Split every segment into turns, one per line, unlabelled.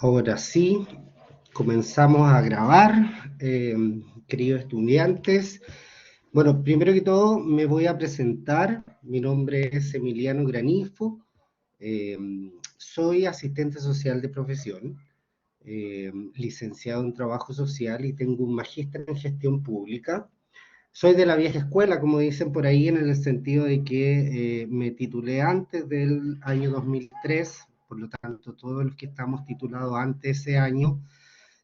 Ahora sí, comenzamos a grabar, queridos estudiantes. Bueno, primero que todo me voy a presentar. Mi nombre es Emiliano Granifo. eh, Soy asistente social de profesión, licenciado en trabajo social y tengo un magíster en gestión pública. Soy de la vieja escuela, como dicen por ahí, en el sentido de que me titulé antes del año 2003, por lo tanto, todos los que estamos titulados antes de ese año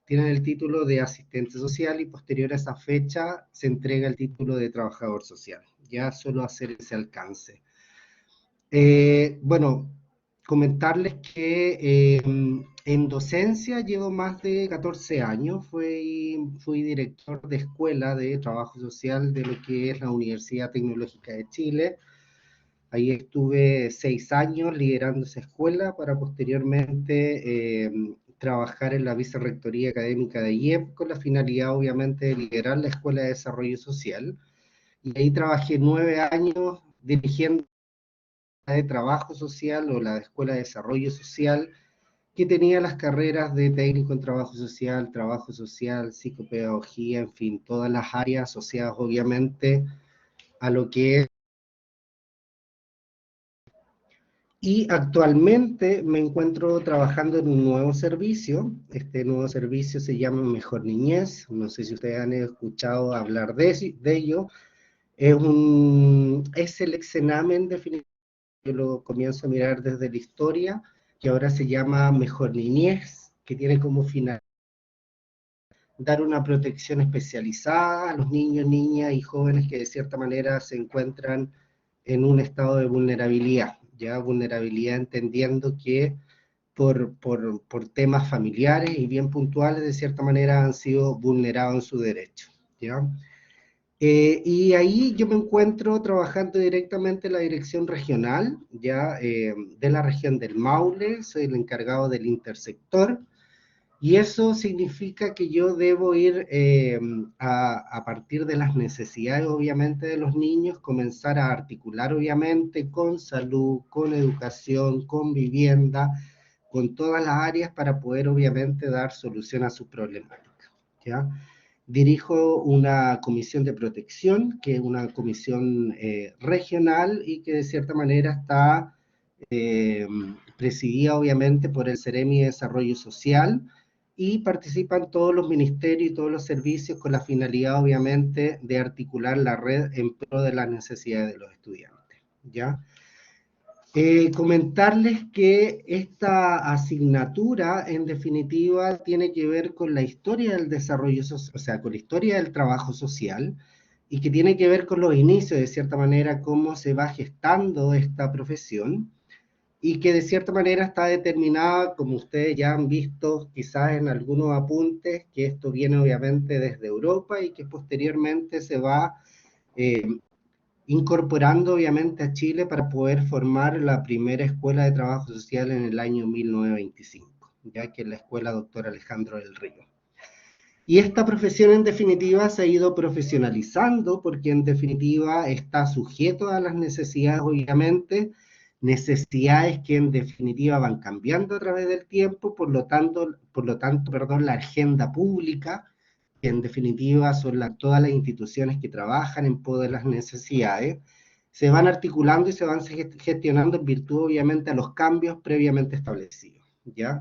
tienen el título de asistente social y posterior a esa fecha se entrega el título de trabajador social. Ya solo hacer ese alcance. Bueno, comentarles que en docencia llevo más de 14 años, fui director de escuela de trabajo social de lo que es la Universidad Tecnológica de Chile. Ahí estuve 6 años liderando esa escuela para posteriormente trabajar en la vicerrectoría académica de IEP con la finalidad obviamente de liderar la Escuela de Desarrollo Social. Y ahí trabajé 9 años dirigiendo de trabajo social o la escuela de desarrollo social, que tenía las carreras de técnico en trabajo social, psicopedagogía, en fin, todas las áreas asociadas obviamente a lo que es. Y actualmente me encuentro trabajando en un nuevo servicio. Este nuevo servicio se llama Mejor Niñez. No sé si ustedes han escuchado hablar de ello. Es el examen definitivo. Yo lo comienzo a mirar desde la historia, que ahora se llama Mejor Niñez, que tiene como final dar una protección especializada a los niños, niñas y jóvenes que de cierta manera se encuentran en un estado de vulnerabilidad, ya vulnerabilidad entendiendo que por temas familiares y bien puntuales, de cierta manera han sido vulnerados en su derecho, ¿ya? Y ahí yo me encuentro trabajando directamente en la dirección regional, ya de la región del Maule, soy el encargado del intersector, y eso significa que yo debo ir a partir de las necesidades, obviamente, de los niños, comenzar a articular, obviamente, con salud, con educación, con vivienda, con todas las áreas para poder, obviamente, dar solución a sus problemáticas, ¿ya? Dirijo una comisión de protección, que es una comisión regional y que de cierta manera está eh, presidida obviamente por el Ceremi de Desarrollo Social, y participan todos los ministerios y todos los servicios con la finalidad obviamente de articular la red en pro de las necesidades de los estudiantes, ¿ya? Comentarles que esta asignatura, en definitiva, tiene que ver con la historia del desarrollo social, o sea, con la historia del trabajo social, y que tiene que ver con los inicios, de cierta manera, cómo se va gestando esta profesión, y que de cierta manera está determinada, como ustedes ya han visto quizás en algunos apuntes, que esto viene obviamente desde Europa y que posteriormente se va eh, incorporando obviamente a Chile para poder formar la primera escuela de trabajo social en el año 1925, ya que es la escuela Doctor Alejandro del Río. Y esta profesión en definitiva se ha ido profesionalizando porque en definitiva está sujeto a las necesidades, obviamente, necesidades que en definitiva van cambiando a través del tiempo, perdón, la agenda pública, que en definitiva son todas las instituciones que trabajan en pos de las necesidades, se van articulando y se van gestionando en virtud, obviamente, a los cambios previamente establecidos, ¿ya?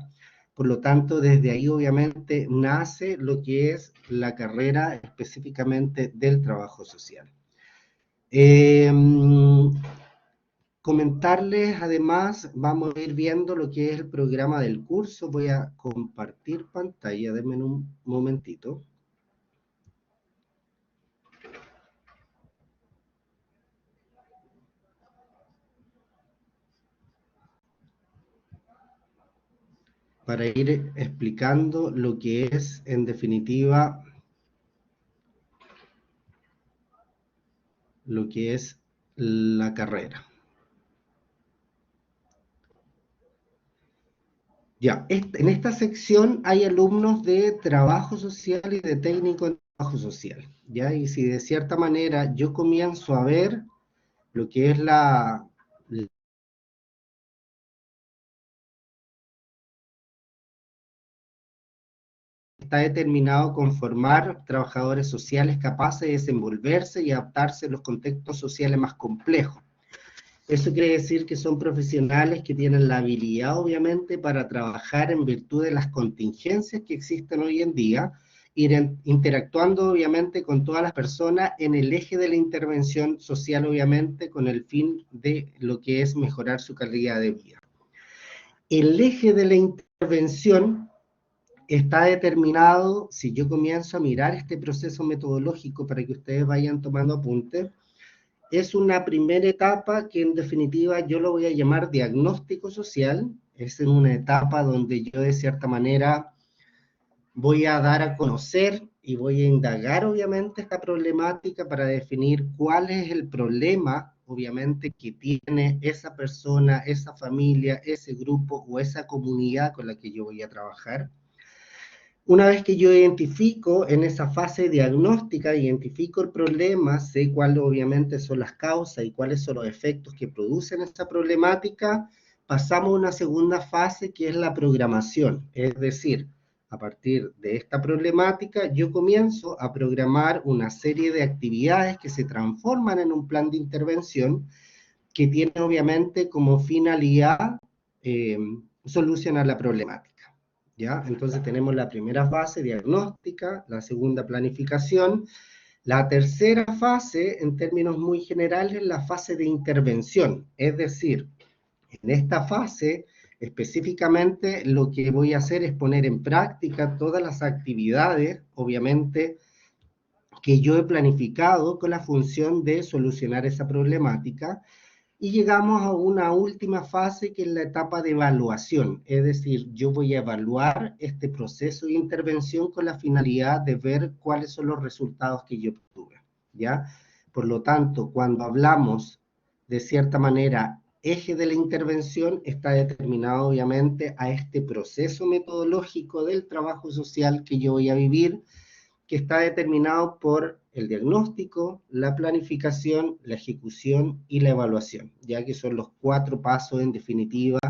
Por lo tanto, desde ahí, obviamente, nace lo que es la carrera específicamente del trabajo social. Eh, Comentarles, además, vamos a ir viendo lo que es el programa del curso. Voy a compartir pantalla, denme un momentito. Para ir explicando lo que es, en definitiva, lo que es la carrera. Ya, en esta sección hay alumnos de trabajo social y de técnico en trabajo social, ¿ya? Y si de cierta manera yo comienzo a ver lo que es está determinado con formar trabajadores sociales capaces de desenvolverse y adaptarse a los contextos sociales más complejos. Eso quiere decir que son profesionales que tienen la habilidad, obviamente, para trabajar en virtud de las contingencias que existen hoy en día, ir interactuando, obviamente, con todas las personas en el eje de la intervención social, obviamente, con el fin de lo que es mejorar su calidad de vida. El eje de la intervención está determinado, si yo comienzo a mirar este proceso metodológico para que ustedes vayan tomando apuntes, es una primera etapa que en definitiva yo lo voy a llamar diagnóstico social. Es en una etapa donde yo de cierta manera voy a dar a conocer y voy a indagar obviamente esta problemática para definir cuál es el problema obviamente que tiene esa persona, esa familia, ese grupo o esa comunidad con la que yo voy a trabajar. Una vez que yo identifico en esa fase diagnóstica, identifico el problema, sé cuáles obviamente son las causas y cuáles son los efectos que producen esta problemática, pasamos a una segunda fase que es la programación. Es decir, a partir de esta problemática, yo comienzo a programar una serie de actividades que se transforman en un plan de intervención que tiene obviamente como finalidad solucionar la problemática. ¿Ya? Entonces tenemos la primera fase diagnóstica, la segunda planificación, la tercera fase, en términos muy generales, la fase de intervención. Es decir, en esta fase, específicamente, lo que voy a hacer es poner en práctica todas las actividades, obviamente, que yo he planificado con la función de solucionar esa problemática. Y llegamos a una última fase que es la etapa de evaluación, es decir, yo voy a evaluar este proceso de intervención con la finalidad de ver cuáles son los resultados que yo obtuve, ¿ya? Por lo tanto, cuando hablamos de cierta manera eje de la intervención, está determinado obviamente a este proceso metodológico del trabajo social que yo voy a vivir, que está determinado por el diagnóstico, la planificación, la ejecución y la evaluación, ya que son los 4 pasos en definitiva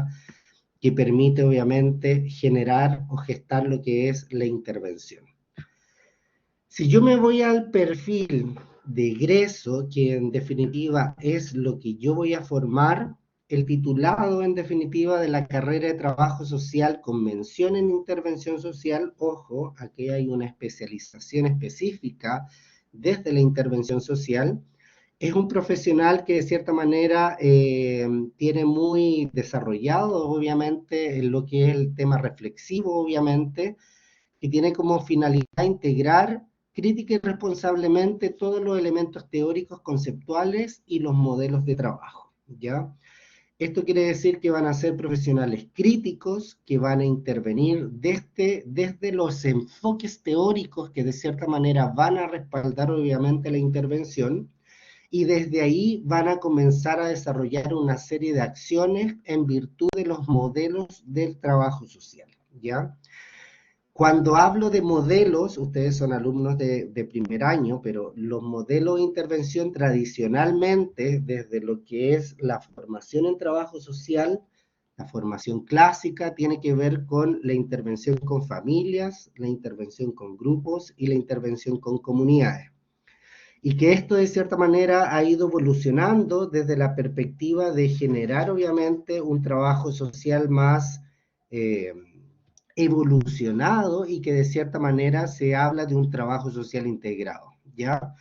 que permite obviamente generar o gestar lo que es la intervención. Si yo me voy al perfil de egreso, que en definitiva es lo que yo voy a formar, el titulado en definitiva de la carrera de trabajo social con mención en intervención social, ojo, aquí hay una especialización específica desde la intervención social, es un profesional que de cierta manera tiene muy desarrollado obviamente en lo que es el tema reflexivo obviamente, que tiene como finalidad integrar crítica y responsablemente todos los elementos teóricos, conceptuales y los modelos de trabajo, ¿ya? Esto quiere decir que van a ser profesionales críticos, que van a intervenir desde los enfoques teóricos que de cierta manera van a respaldar obviamente la intervención, y desde ahí van a comenzar a desarrollar una serie de acciones en virtud de los modelos del trabajo social, ¿ya? Cuando hablo de modelos, ustedes son alumnos de primer año, pero los modelos de intervención tradicionalmente, desde lo que es la formación en trabajo social, la formación clásica tiene que ver con la intervención con familias, la intervención con grupos y la intervención con comunidades. Y que esto de cierta manera ha ido evolucionando desde la perspectiva de generar obviamente un trabajo social más evolucionado y que de cierta manera se habla de un trabajo social integrado, ¿ya?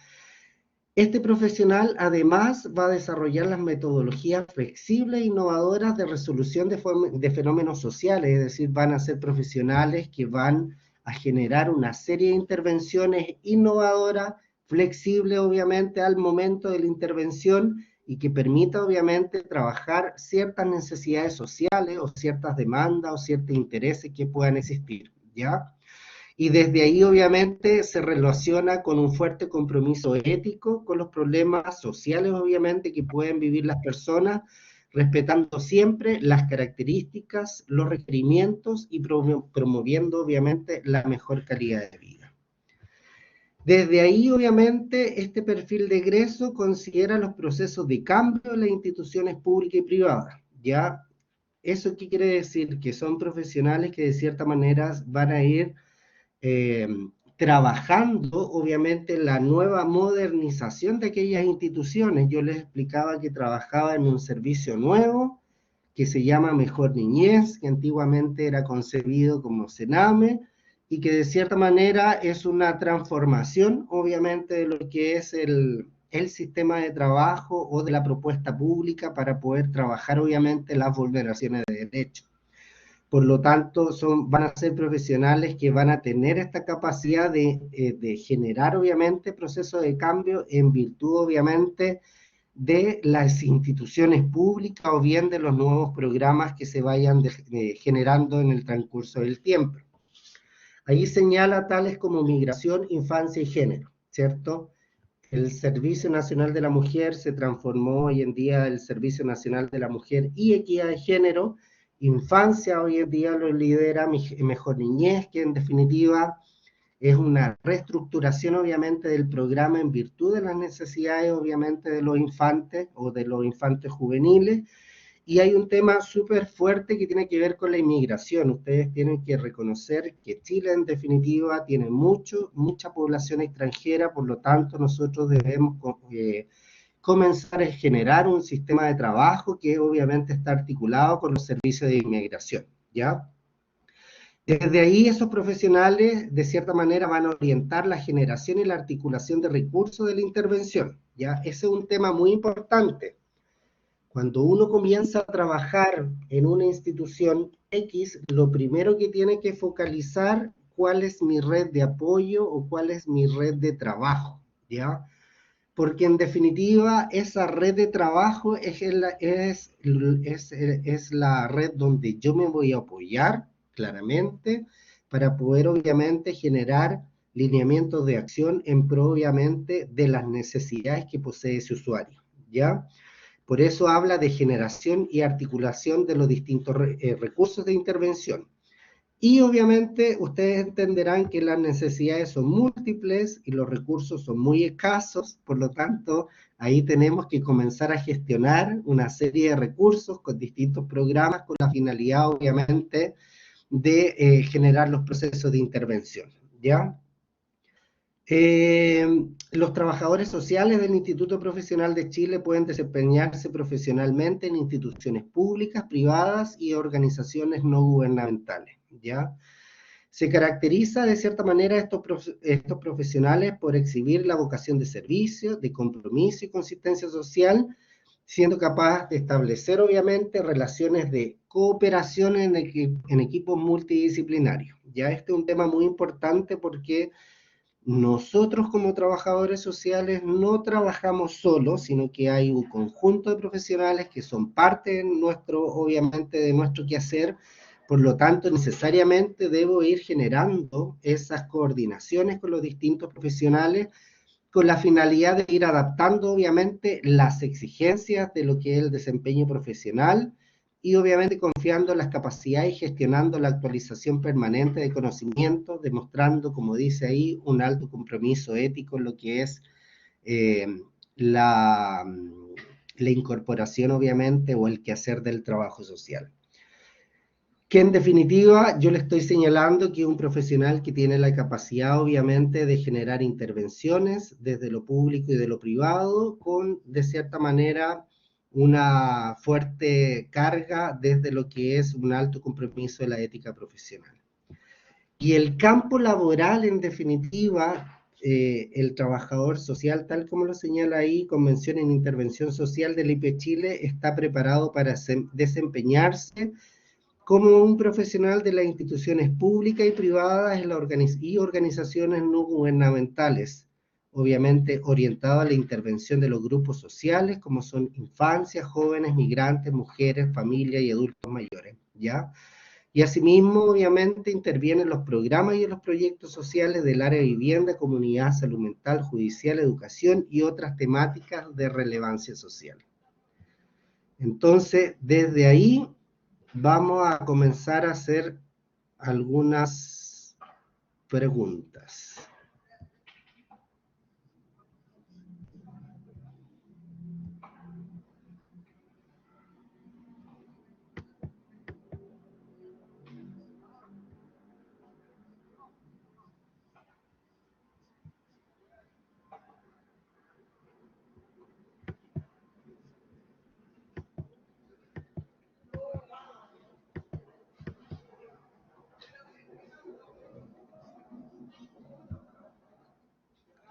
Este profesional además va a desarrollar las metodologías flexibles e innovadoras de resolución de fenómenos sociales, es decir, van a ser profesionales que van a generar una serie de intervenciones innovadoras, flexibles obviamente al momento de la intervención y que permita obviamente trabajar ciertas necesidades sociales o ciertas demandas o ciertos intereses que puedan existir, ¿ya? Y desde ahí obviamente se relaciona con un fuerte compromiso ético con los problemas sociales obviamente que pueden vivir las personas, respetando siempre las características, los requerimientos y promoviendo obviamente la mejor calidad de vida. Desde ahí, obviamente, este perfil de egreso considera los procesos de cambio en las instituciones públicas y privadas, ¿ya? ¿Eso qué quiere decir? Que son profesionales que de cierta manera van a ir eh, trabajando, obviamente, la nueva modernización de aquellas instituciones. Yo les explicaba que trabajaba en un servicio nuevo que se llama Mejor Niñez, que antiguamente era concebido como Sename, y que de cierta manera es una transformación, obviamente, de lo que es el sistema de trabajo o de la propuesta pública para poder trabajar, obviamente, las vulneraciones de derechos. Por lo tanto, van a ser profesionales que van a tener esta capacidad de generar, obviamente, procesos de cambio en virtud, obviamente, de las instituciones públicas o bien de los nuevos programas que se vayan generando en el transcurso del tiempo. Ahí señala tales como migración, infancia y género, ¿cierto? El Servicio Nacional de la Mujer se transformó hoy en día el Servicio Nacional de la Mujer y Equidad de Género. Infancia hoy en día lo lidera Mejor Niñez, que en definitiva es una reestructuración obviamente del programa en virtud de las necesidades obviamente de los infantes o de los infantes juveniles. Y hay un tema súper fuerte que tiene que ver con la inmigración. Ustedes tienen que reconocer que Chile en definitiva tiene mucha población extranjera, por lo tanto nosotros debemos comenzar a generar un sistema de trabajo que obviamente está articulado con los servicios de inmigración, ¿ya? Desde ahí esos profesionales de cierta manera van a orientar la generación y la articulación de recursos de la intervención, ¿ya? Ese es un tema muy importante. Cuando uno comienza a trabajar en una institución X, lo primero que tiene que focalizar cuál es mi red de apoyo o cuál es mi red de trabajo, ¿ya? Porque en definitiva esa red de trabajo es la red donde yo me voy a apoyar claramente para poder obviamente generar lineamientos de acción en pro obviamente de las necesidades que posee ese usuario, ¿ya? Por eso habla de generación y articulación de los distintos recursos de intervención. Y obviamente ustedes entenderán que las necesidades son múltiples y los recursos son muy escasos, por lo tanto, ahí tenemos que comenzar a gestionar una serie de recursos con distintos programas con la finalidad, obviamente, de generar los procesos de intervención, ¿ya? Los trabajadores sociales del Instituto Profesional de Chile pueden desempeñarse profesionalmente en instituciones públicas, privadas y organizaciones no gubernamentales, ¿ya? Se caracteriza de cierta manera estos profesionales por exhibir la vocación de servicio, de compromiso y consistencia social, siendo capaz de establecer obviamente relaciones de cooperación en equipos multidisciplinarios. Ya este es un tema muy importante porque nosotros como trabajadores sociales no trabajamos solos, sino que hay un conjunto de profesionales que son parte nuestro, obviamente, de nuestro quehacer. Por lo tanto, necesariamente debo ir generando esas coordinaciones con los distintos profesionales con la finalidad de ir adaptando, obviamente, las exigencias de lo que es el desempeño profesional y, obviamente, confiando en las capacidades y gestionando la actualización permanente de conocimientos, demostrando, como dice ahí, un alto compromiso ético en lo que es eh, la, la incorporación, obviamente, o el quehacer del trabajo social. Que en definitiva yo le estoy señalando que es un profesional que tiene la capacidad obviamente de generar intervenciones desde lo público y de lo privado con de cierta manera una fuerte carga desde lo que es un alto compromiso de la ética profesional. Y el campo laboral en definitiva, el trabajador social, tal como lo señala ahí, Convención en Intervención Social del IPE Chile, está preparado para desempeñarse como un profesional de las instituciones públicas y privadas y organizaciones no gubernamentales, obviamente orientado a la intervención de los grupos sociales, como son infancias, jóvenes, migrantes, mujeres, familias y adultos mayores, ¿ya? Y asimismo, obviamente, interviene en los programas y en los proyectos sociales del área de vivienda, comunidad, salud mental, judicial, educación y otras temáticas de relevancia social. Entonces, desde ahí vamos a comenzar a hacer algunas preguntas.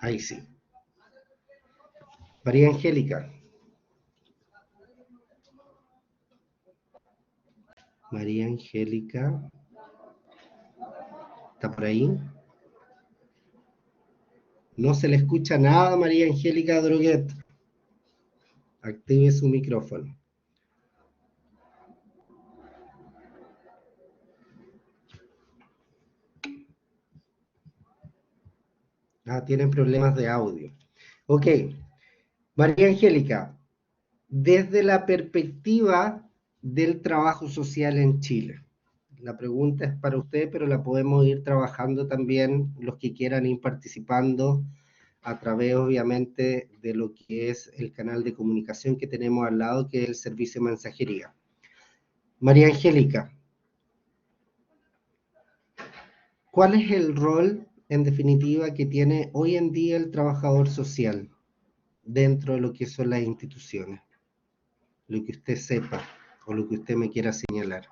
Ahí sí. María Angélica. María Angélica. ¿Está por ahí? No se le escucha nada a María Angélica Droguet. Active su micrófono. Ah, tienen problemas de audio. Ok. María Angélica, desde la perspectiva del trabajo social en Chile. La pregunta es para usted, pero la podemos ir trabajando también los que quieran ir participando a través, obviamente, de lo que es el canal de comunicación que tenemos al lado, que es el servicio de mensajería. María Angélica, ¿cuál es el rol, en definitiva, que tiene hoy en día el trabajador social dentro de lo que son las instituciones? Lo que usted sepa o lo que usted me quiera señalar.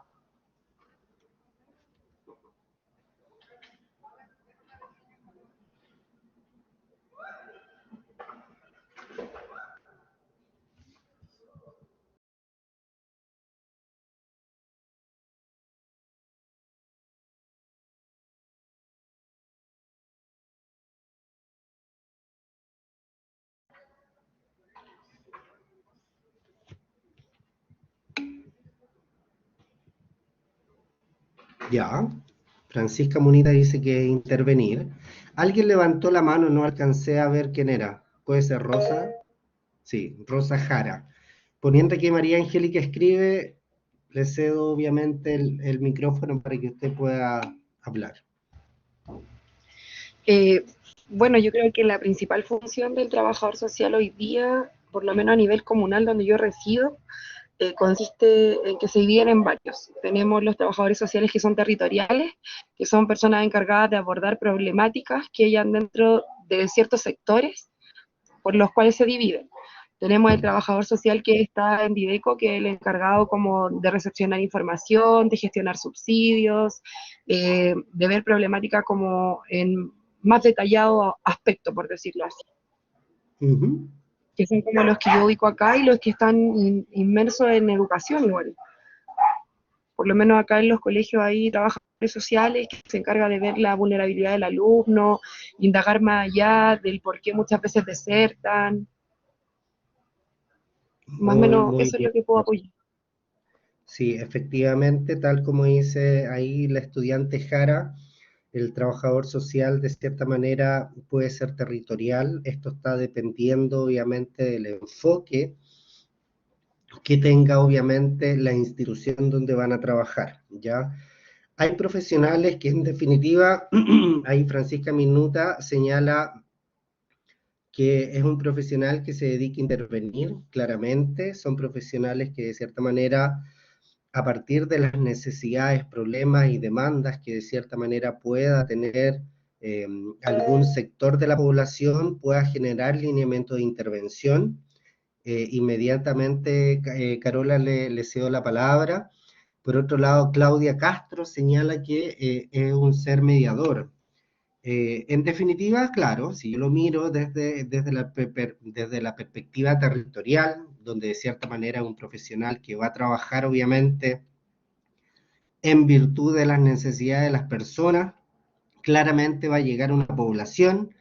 Ya, Francisca Munita dice que intervenir. Alguien levantó la mano, no alcancé a ver quién era. ¿Puede ser Rosa? Sí, Rosa Jara. Poniendo que María Angélica escribe, le cedo obviamente el micrófono para que usted pueda hablar.
Eh, bueno, yo creo que la principal función del trabajador social hoy día, por lo menos a nivel comunal donde yo resido, consiste en que se dividen en varios. Tenemos los trabajadores sociales que son territoriales, que son personas encargadas de abordar problemáticas que hayan dentro de ciertos sectores por los cuales se dividen. Tenemos el trabajador social que está en Dideco, que es el encargado como de recepcionar información, de gestionar subsidios, de ver problemática como en más detallado aspecto, por decirlo así. Que son como los que yo ubico acá y los que están inmersos en educación igual. Por lo menos acá en los colegios hay trabajadores sociales que se encargan de ver la vulnerabilidad del alumno, indagar más allá del por qué muchas veces desertan. Más o menos
Muy
eso es
bien.
lo que puedo apoyar.
Sí, efectivamente, tal como dice ahí la estudiante Jara, el trabajador social de cierta manera puede ser territorial. Esto está dependiendo obviamente del enfoque que tenga obviamente la institución donde van a trabajar, ¿ya? Hay profesionales que en definitiva, ahí Francisca Minuta señala que es un profesional que se dedica a intervenir, claramente, son profesionales que de cierta manera, a partir de las necesidades, problemas y demandas que de cierta manera pueda tener algún sector de la población, pueda generar lineamiento de intervención. Inmediatamente, Carola le cedo la palabra. Por otro lado, Claudia Castro señala que es un ser mediador. En definitiva, claro, si yo lo miro desde la perspectiva territorial, donde de cierta manera es un profesional que va a trabajar obviamente en virtud de las necesidades de las personas, claramente va a llegar a una población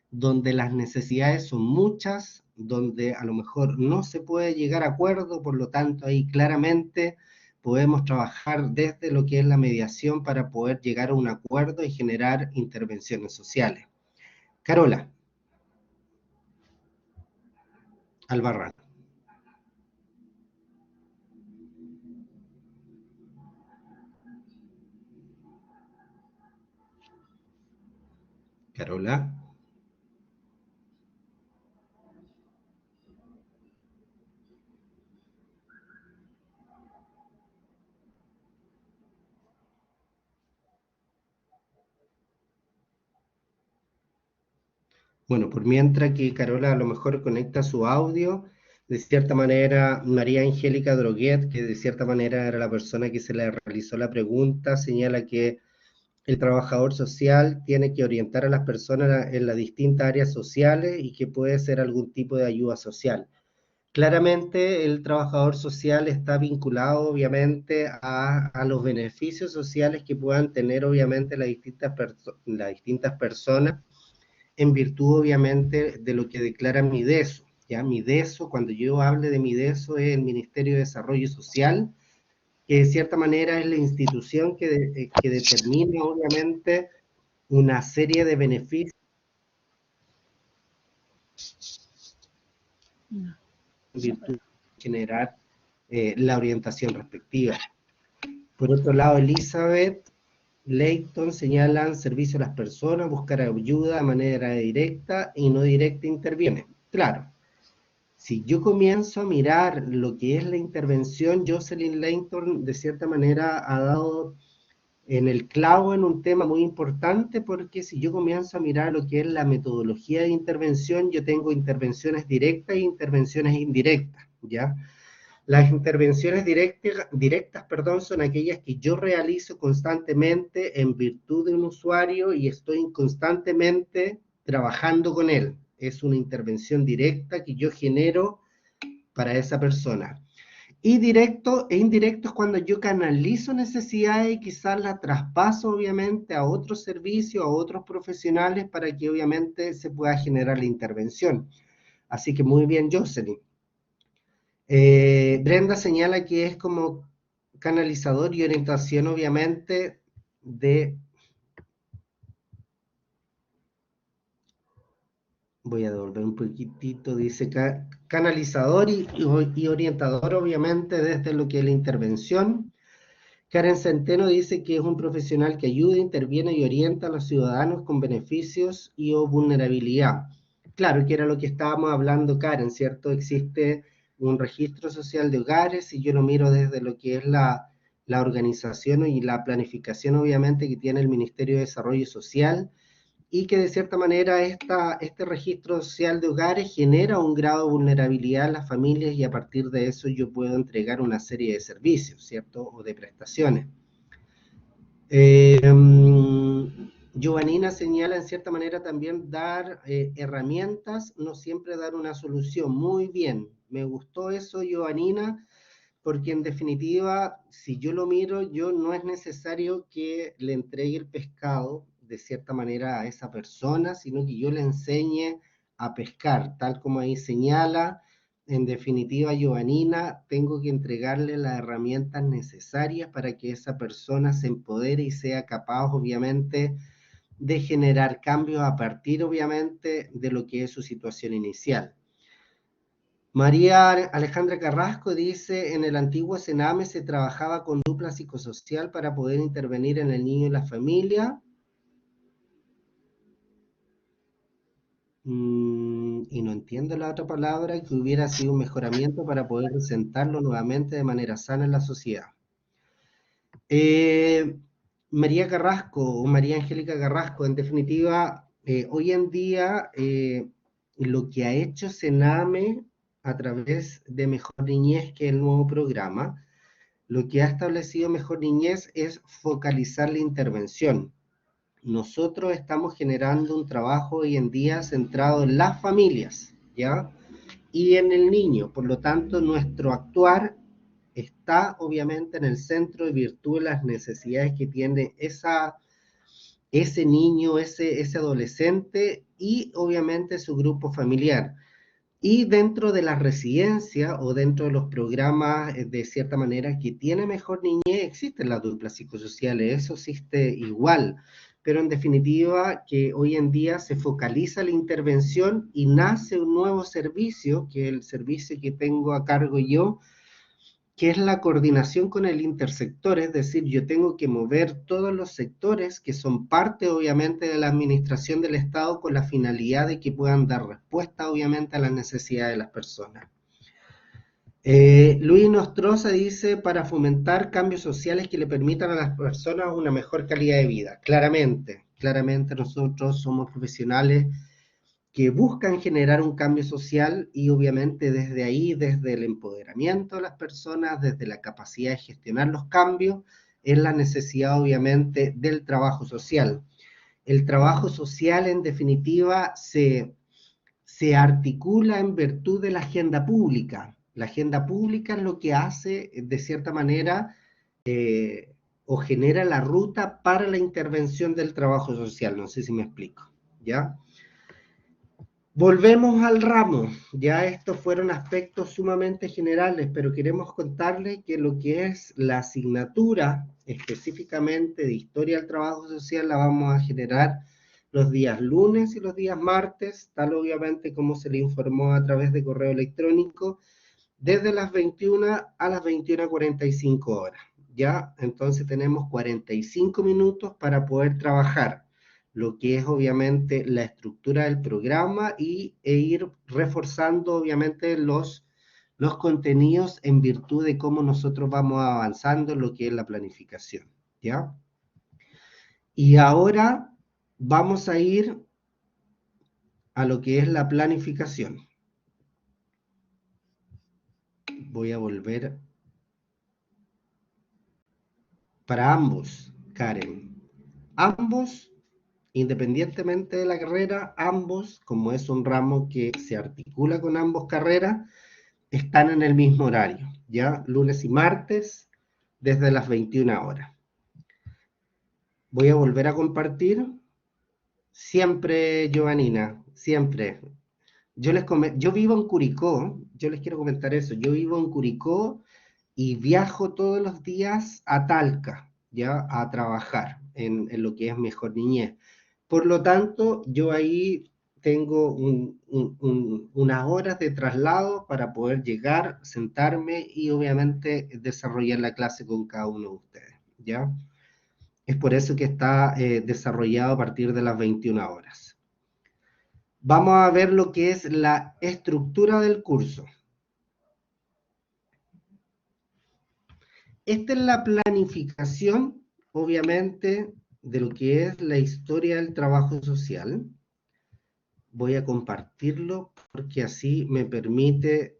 donde las necesidades son muchas, donde a lo mejor no se puede llegar a acuerdo, por lo tanto ahí claramente podemos trabajar desde lo que es la mediación para poder llegar a un acuerdo y generar intervenciones sociales. Carola Albarrán. Carola. Bueno, por mientras que Carola a lo mejor conecta su audio, de cierta manera María Angélica Droguet, que de cierta manera era la persona que se le realizó la pregunta, señala que el trabajador social tiene que orientar a las personas en las distintas áreas sociales y que puede ser algún tipo de ayuda social. Claramente el trabajador social está vinculado obviamente a los beneficios sociales que puedan tener obviamente las distintas personas en virtud obviamente de lo que declara Mideso. ¿Ya? Mideso, cuando yo hable de Mideso, es el Ministerio de Desarrollo Social, que de cierta manera es la institución que determina obviamente una serie de beneficios en virtud de generar la orientación respectiva. Por otro lado, Elizabeth Leighton señalan servicio a las personas, buscar ayuda de manera directa y no directa interviene. Claro, si yo comienzo a mirar lo que es la intervención, Jocelyn Leighton de cierta manera ha dado en el clavo en un tema muy importante, porque si yo comienzo a mirar lo que es la metodología de intervención, yo tengo intervenciones directas e intervenciones indirectas, ¿ya? Las intervenciones directas, son aquellas que yo realizo constantemente en virtud de un usuario y estoy constantemente trabajando con él. Es una intervención directa que yo genero para esa persona. Y directo e indirecto es cuando yo canalizo necesidades y quizás la traspaso obviamente a otros servicios, a otros profesionales para que obviamente se pueda generar la intervención. Así que muy bien, Jocelyn. Brenda señala que es como canalizador y orientación, obviamente, voy a devolver un poquitito, dice canalizador y orientador, obviamente, desde lo que es la intervención. Karen Centeno dice que es un profesional que ayuda, interviene y orienta a los ciudadanos con beneficios y o vulnerabilidad. Claro, que era lo que estábamos hablando, Karen, ¿cierto? Existe un registro social de hogares y yo lo miro desde lo que es la organización y la planificación, obviamente, que tiene el Ministerio de Desarrollo Social, y que de cierta manera este registro social de hogares genera un grado de vulnerabilidad en las familias y a partir de eso yo puedo entregar una serie de servicios, ¿cierto? O de prestaciones. Giovanina señala en cierta manera también dar herramientas, no siempre dar una solución. Muy bien, me gustó eso, Giovanina, porque en definitiva, si yo lo miro, yo no es necesario que le entregue el pescado de cierta manera a esa persona, sino que yo le enseñe a pescar, tal como ahí señala. En definitiva, Giovanina, tengo que entregarle las herramientas necesarias para que esa persona se empodere y sea capaz, obviamente, de generar cambios a partir, obviamente, de lo que es su situación inicial. María Alejandra Carrasco dice, en el antiguo Sename se trabajaba con dupla psicosocial para poder intervenir en el niño y la familia. Y no entiendo la otra palabra, que hubiera sido un mejoramiento para poder sentarlo nuevamente de manera sana en la sociedad. María Carrasco, o María Angélica Carrasco, en definitiva, hoy en día lo que ha hecho Sename a través de Mejor Niñez, que es el nuevo programa, lo que ha establecido Mejor Niñez es focalizar la intervención. Nosotros estamos generando un trabajo hoy en día centrado en las familias, ¿ya? Y en el niño. Por lo tanto, nuestro actuar está obviamente en el centro de virtud de las necesidades que tiene ese niño, ese adolescente y obviamente su grupo familiar. Y dentro de la residencia o dentro de los programas, de cierta manera, que tiene Mejor Niñez, existen las duplas psicosociales, eso existe igual, pero en definitiva que hoy en día se focaliza la intervención y nace un nuevo servicio, que es el servicio que tengo a cargo yo, que es la coordinación con el intersector, es decir, yo tengo que mover todos los sectores que son parte obviamente de la administración del Estado con la finalidad de que puedan dar respuesta obviamente a las necesidades de las personas. Luis Nostroza dice, para fomentar cambios sociales que le permitan a las personas una mejor calidad de vida. Claramente nosotros somos profesionales que buscan generar un cambio social y obviamente desde ahí, desde el empoderamiento de las personas, desde la capacidad de gestionar los cambios, es la necesidad, obviamente, del trabajo social. El trabajo social, en definitiva, se articula en virtud de la agenda pública. La agenda pública es lo que hace, de cierta manera, o genera la ruta para la intervención del trabajo social. No sé si me explico, ¿ya? Volvemos al ramo. Ya estos fueron aspectos sumamente generales, pero queremos contarles que lo que es la asignatura, específicamente de Historia del Trabajo Social, la vamos a generar los días lunes y los días martes, tal obviamente como se le informó a través de correo electrónico, desde las 21 a las 21:45 horas, ¿ya? Entonces tenemos 45 minutos para poder trabajar lo que es obviamente la estructura del programa e ir reforzando obviamente los contenidos en virtud de cómo nosotros vamos avanzando en lo que es la planificación, ¿ya? Y ahora vamos a ir a lo que es la planificación. Voy a volver para ambos, Karen. Ambos, independientemente de la carrera, ambos, como es un ramo que se articula con ambos carreras, están en el mismo horario, ¿ya? Lunes y martes, desde las 21 horas. Voy a volver a compartir. Siempre, Giovanina, siempre. Yo vivo en Curicó, yo les quiero comentar eso. Yo vivo en Curicó y viajo todos los días a Talca, ¿ya? A trabajar en lo que es Mejor Niñez. Por lo tanto, yo ahí tengo unas horas de traslado para poder llegar, sentarme y obviamente desarrollar la clase con cada uno de ustedes, ¿ya? Es por eso que está desarrollado a partir de las 21 horas. Vamos a ver lo que es la estructura del curso. Esta es la planificación, obviamente, de lo que es la historia del trabajo social. Voy a compartirlo porque así me permite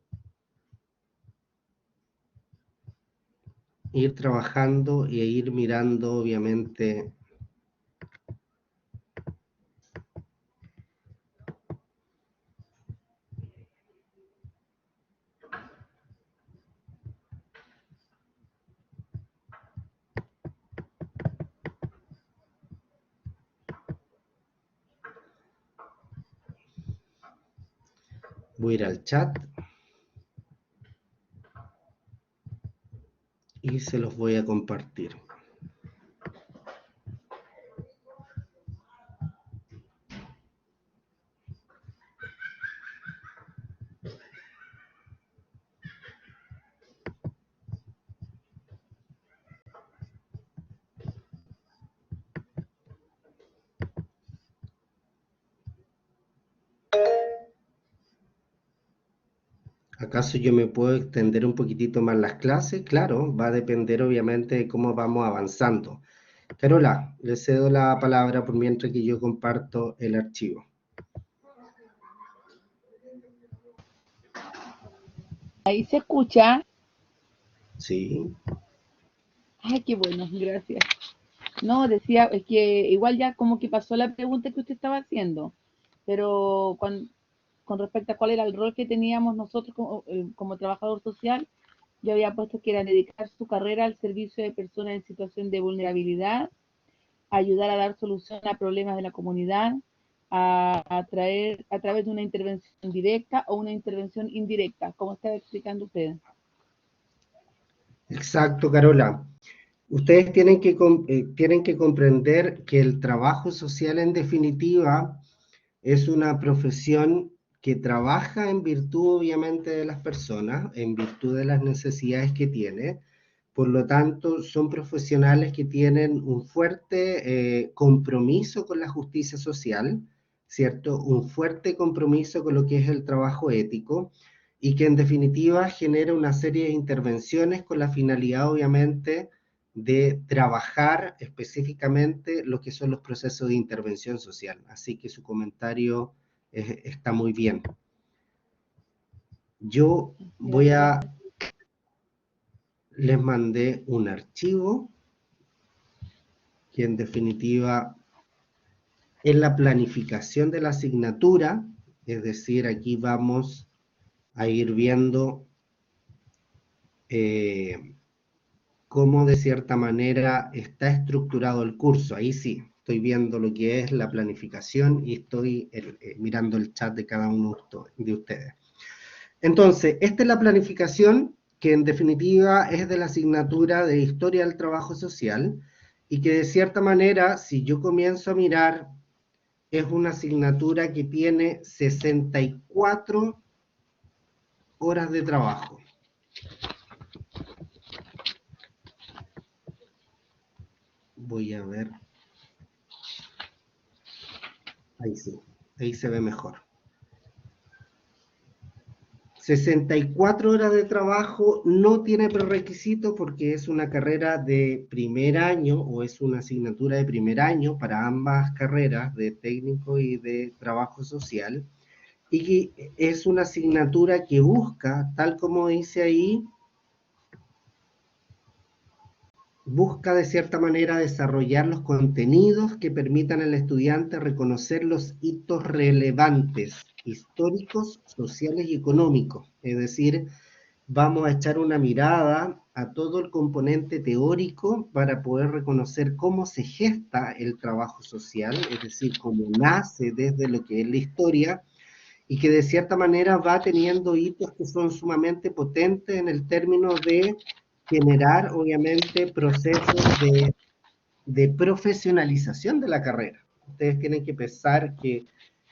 ir trabajando e ir mirando, obviamente. Voy a ir al chat y se los voy a compartir. ¿Acaso yo me puedo extender un poquitito más las clases? Claro, va a depender obviamente de cómo vamos avanzando. Carola, le cedo la palabra por mientras que yo comparto el archivo.
Ahí se escucha.
Sí.
Ay, qué bueno, gracias. No, decía, es que igual ya como que pasó la pregunta que usted estaba haciendo, pero con respecto a cuál era el rol que teníamos nosotros como trabajador social, yo había puesto que era dedicar su carrera al servicio de personas en situación de vulnerabilidad, ayudar a dar solución a problemas de la comunidad, a través de una intervención directa o una intervención indirecta, como estaba explicando usted.
Exacto, Carola. Ustedes tienen que comprender que el trabajo social, en definitiva, es una profesión que trabaja en virtud, obviamente, de las personas, en virtud de las necesidades que tiene. Por lo tanto, son profesionales que tienen un fuerte compromiso con la justicia social, ¿cierto? Un fuerte compromiso con lo que es el trabajo ético y que en definitiva genera una serie de intervenciones con la finalidad, obviamente, de trabajar específicamente lo que son los procesos de intervención social. Así que su comentario está muy bien. Yo les mandé un archivo que en definitiva es la planificación de la asignatura, es decir, aquí vamos a ir viendo cómo de cierta manera está estructurado el curso. Ahí sí, estoy viendo lo que es la planificación y estoy mirando el chat de cada uno de ustedes. Entonces, esta es la planificación que en definitiva es de la asignatura de Historia del Trabajo Social y que de cierta manera, si yo comienzo a mirar, es una asignatura que tiene 64 horas de trabajo. Voy a ver. Ahí sí, ahí se ve mejor. 64 horas de trabajo no tiene prerequisito porque es una carrera de primer año o es una asignatura de primer año para ambas carreras de técnico y de trabajo social y que es una asignatura que busca, tal como dice ahí, busca de cierta manera desarrollar los contenidos que permitan al estudiante reconocer los hitos relevantes, históricos, sociales y económicos. Es decir, vamos a echar una mirada a todo el componente teórico para poder reconocer cómo se gesta el trabajo social, es decir, cómo nace desde lo que es la historia, y que de cierta manera va teniendo hitos que son sumamente potentes en el término de generar, obviamente, procesos de profesionalización de la carrera. Ustedes tienen que pensar que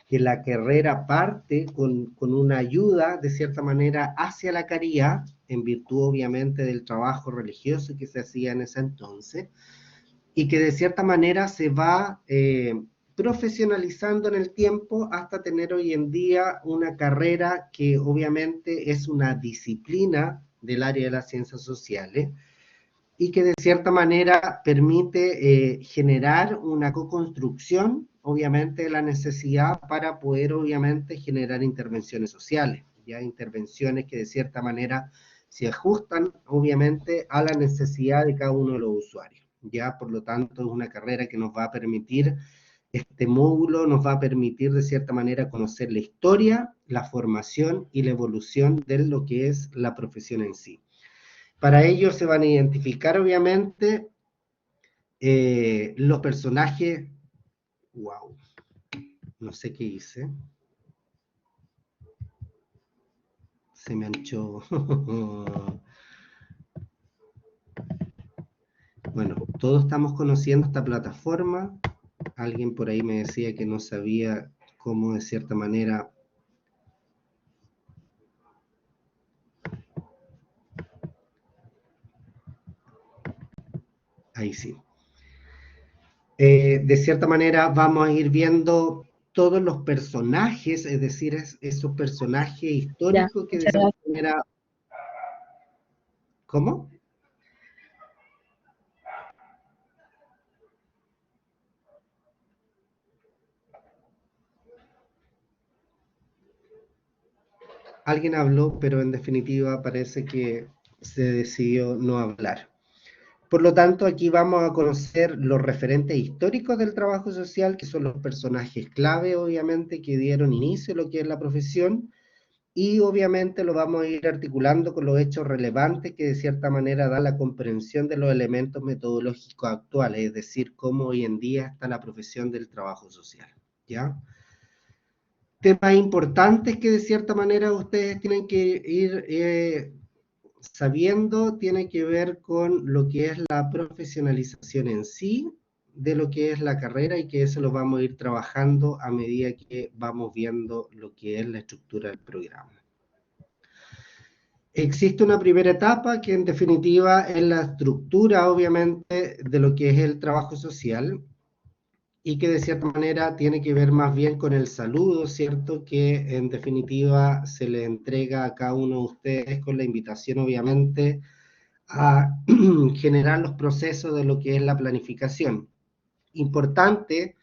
la carrera parte con una ayuda, de cierta manera, hacia la caridad, en virtud, obviamente, del trabajo religioso que se hacía en ese entonces, y que de cierta manera se va profesionalizando en el tiempo hasta tener hoy en día una carrera que obviamente es una disciplina del área de las ciencias sociales y que de cierta manera permite generar una co-construcción, obviamente, de la necesidad para poder, obviamente, generar intervenciones sociales, ya intervenciones que de cierta manera se ajustan, obviamente, a la necesidad de cada uno de los usuarios. Ya, por lo tanto, es una carrera que nos va a permitir, este módulo nos va a permitir de cierta manera conocer la historia, la formación y la evolución de lo que es la profesión en sí. Para ello se van a identificar, obviamente, los personajes. Wow, no sé qué hice. Se me anchó. Bueno, todos estamos conociendo esta plataforma. Alguien por ahí me decía que no sabía cómo de cierta manera ahí sí. De cierta manera vamos a ir viendo todos los personajes, es decir, esos personajes históricos que de cierta manera... ¿Cómo? Alguien habló, pero en definitiva parece que se decidió no hablar. Por lo tanto, aquí vamos a conocer los referentes históricos del trabajo social, que son los personajes clave, obviamente, que dieron inicio a lo que es la profesión, y obviamente lo vamos a ir articulando con los hechos relevantes que de cierta manera dan la comprensión de los elementos metodológicos actuales, es decir, cómo hoy en día está la profesión del trabajo social, ¿ya? Temas importantes que de cierta manera ustedes tienen que ir sabiendo, tiene que ver con lo que es la profesionalización en sí, de lo que es la carrera y que eso lo vamos a ir trabajando a medida que vamos viendo lo que es la estructura del programa. Existe una primera etapa que en definitiva es la estructura, obviamente, de lo que es el trabajo social, y que de cierta manera tiene que ver más bien con el saludo, ¿cierto? Que en definitiva se le entrega a cada uno de ustedes con la invitación, obviamente, a generar los procesos de lo que es la planificación. Importante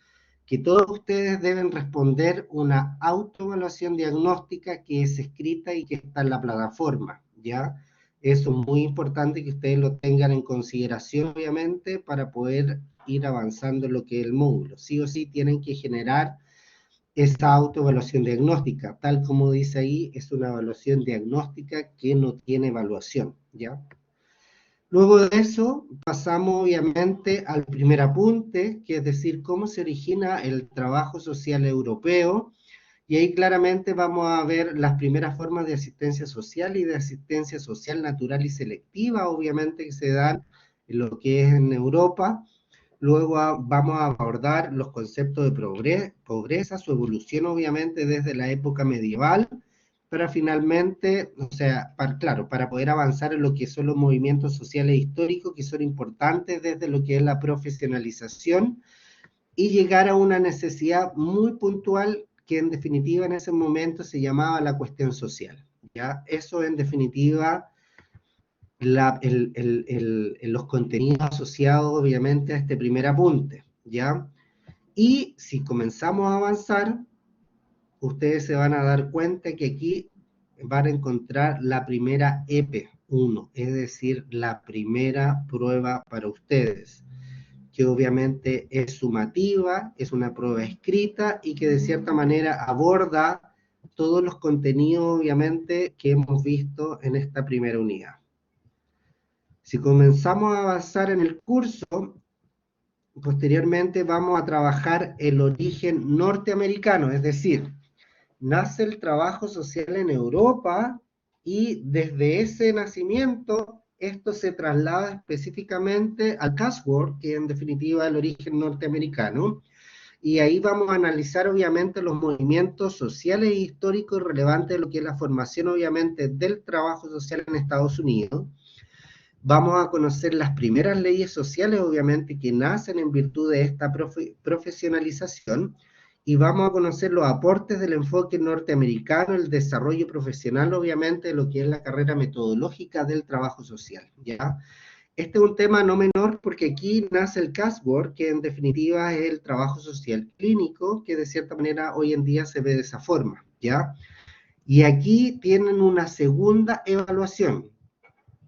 que todos ustedes deben responder una autoevaluación diagnóstica que es escrita y que está en la plataforma, ¿ya? Eso es muy importante que ustedes lo tengan en consideración, obviamente, para poder ir avanzando en lo que es el módulo. Sí o sí tienen que generar esa autoevaluación diagnóstica. Tal como dice ahí, es una evaluación diagnóstica que no tiene evaluación, ¿ya? Luego de eso, pasamos obviamente al primer apunte, que es decir, cómo se origina el trabajo social europeo, y ahí claramente vamos a ver las primeras formas de asistencia social y de asistencia social natural y selectiva, obviamente, que se dan en lo que es en Europa. Luego vamos a abordar los conceptos de pobreza, su evolución obviamente desde la época medieval, para finalmente, o sea, claro, para poder avanzar en lo que son los movimientos sociales históricos que son importantes desde lo que es la profesionalización y llegar a una necesidad muy puntual que en definitiva en ese momento se llamaba la cuestión social, ¿ya? Eso en definitiva los contenidos asociados obviamente a este primer apunte, ¿ya? Y si comenzamos a avanzar, ustedes se van a dar cuenta que aquí van a encontrar la primera EP1, es decir, la primera prueba para ustedes, que obviamente es sumativa, es una prueba escrita y que de cierta manera aborda todos los contenidos obviamente que hemos visto en esta primera unidad. Si comenzamos a avanzar en el curso, posteriormente vamos a trabajar el origen norteamericano, es decir, nace el trabajo social en Europa y desde ese nacimiento esto se traslada específicamente al Chatsworth, que en definitiva es el origen norteamericano, y ahí vamos a analizar obviamente los movimientos sociales e históricos relevantes de lo que es la formación obviamente del trabajo social en Estados Unidos. Vamos a conocer las primeras leyes sociales, obviamente, que nacen en virtud de esta profesionalización, y vamos a conocer los aportes del enfoque norteamericano, el desarrollo profesional, obviamente, de lo que es la carrera metodológica del trabajo social, ¿ya? Este es un tema no menor porque aquí nace el Chatsworth, que en definitiva es el trabajo social clínico, que de cierta manera hoy en día se ve de esa forma, ¿ya? Y aquí tienen una segunda evaluación,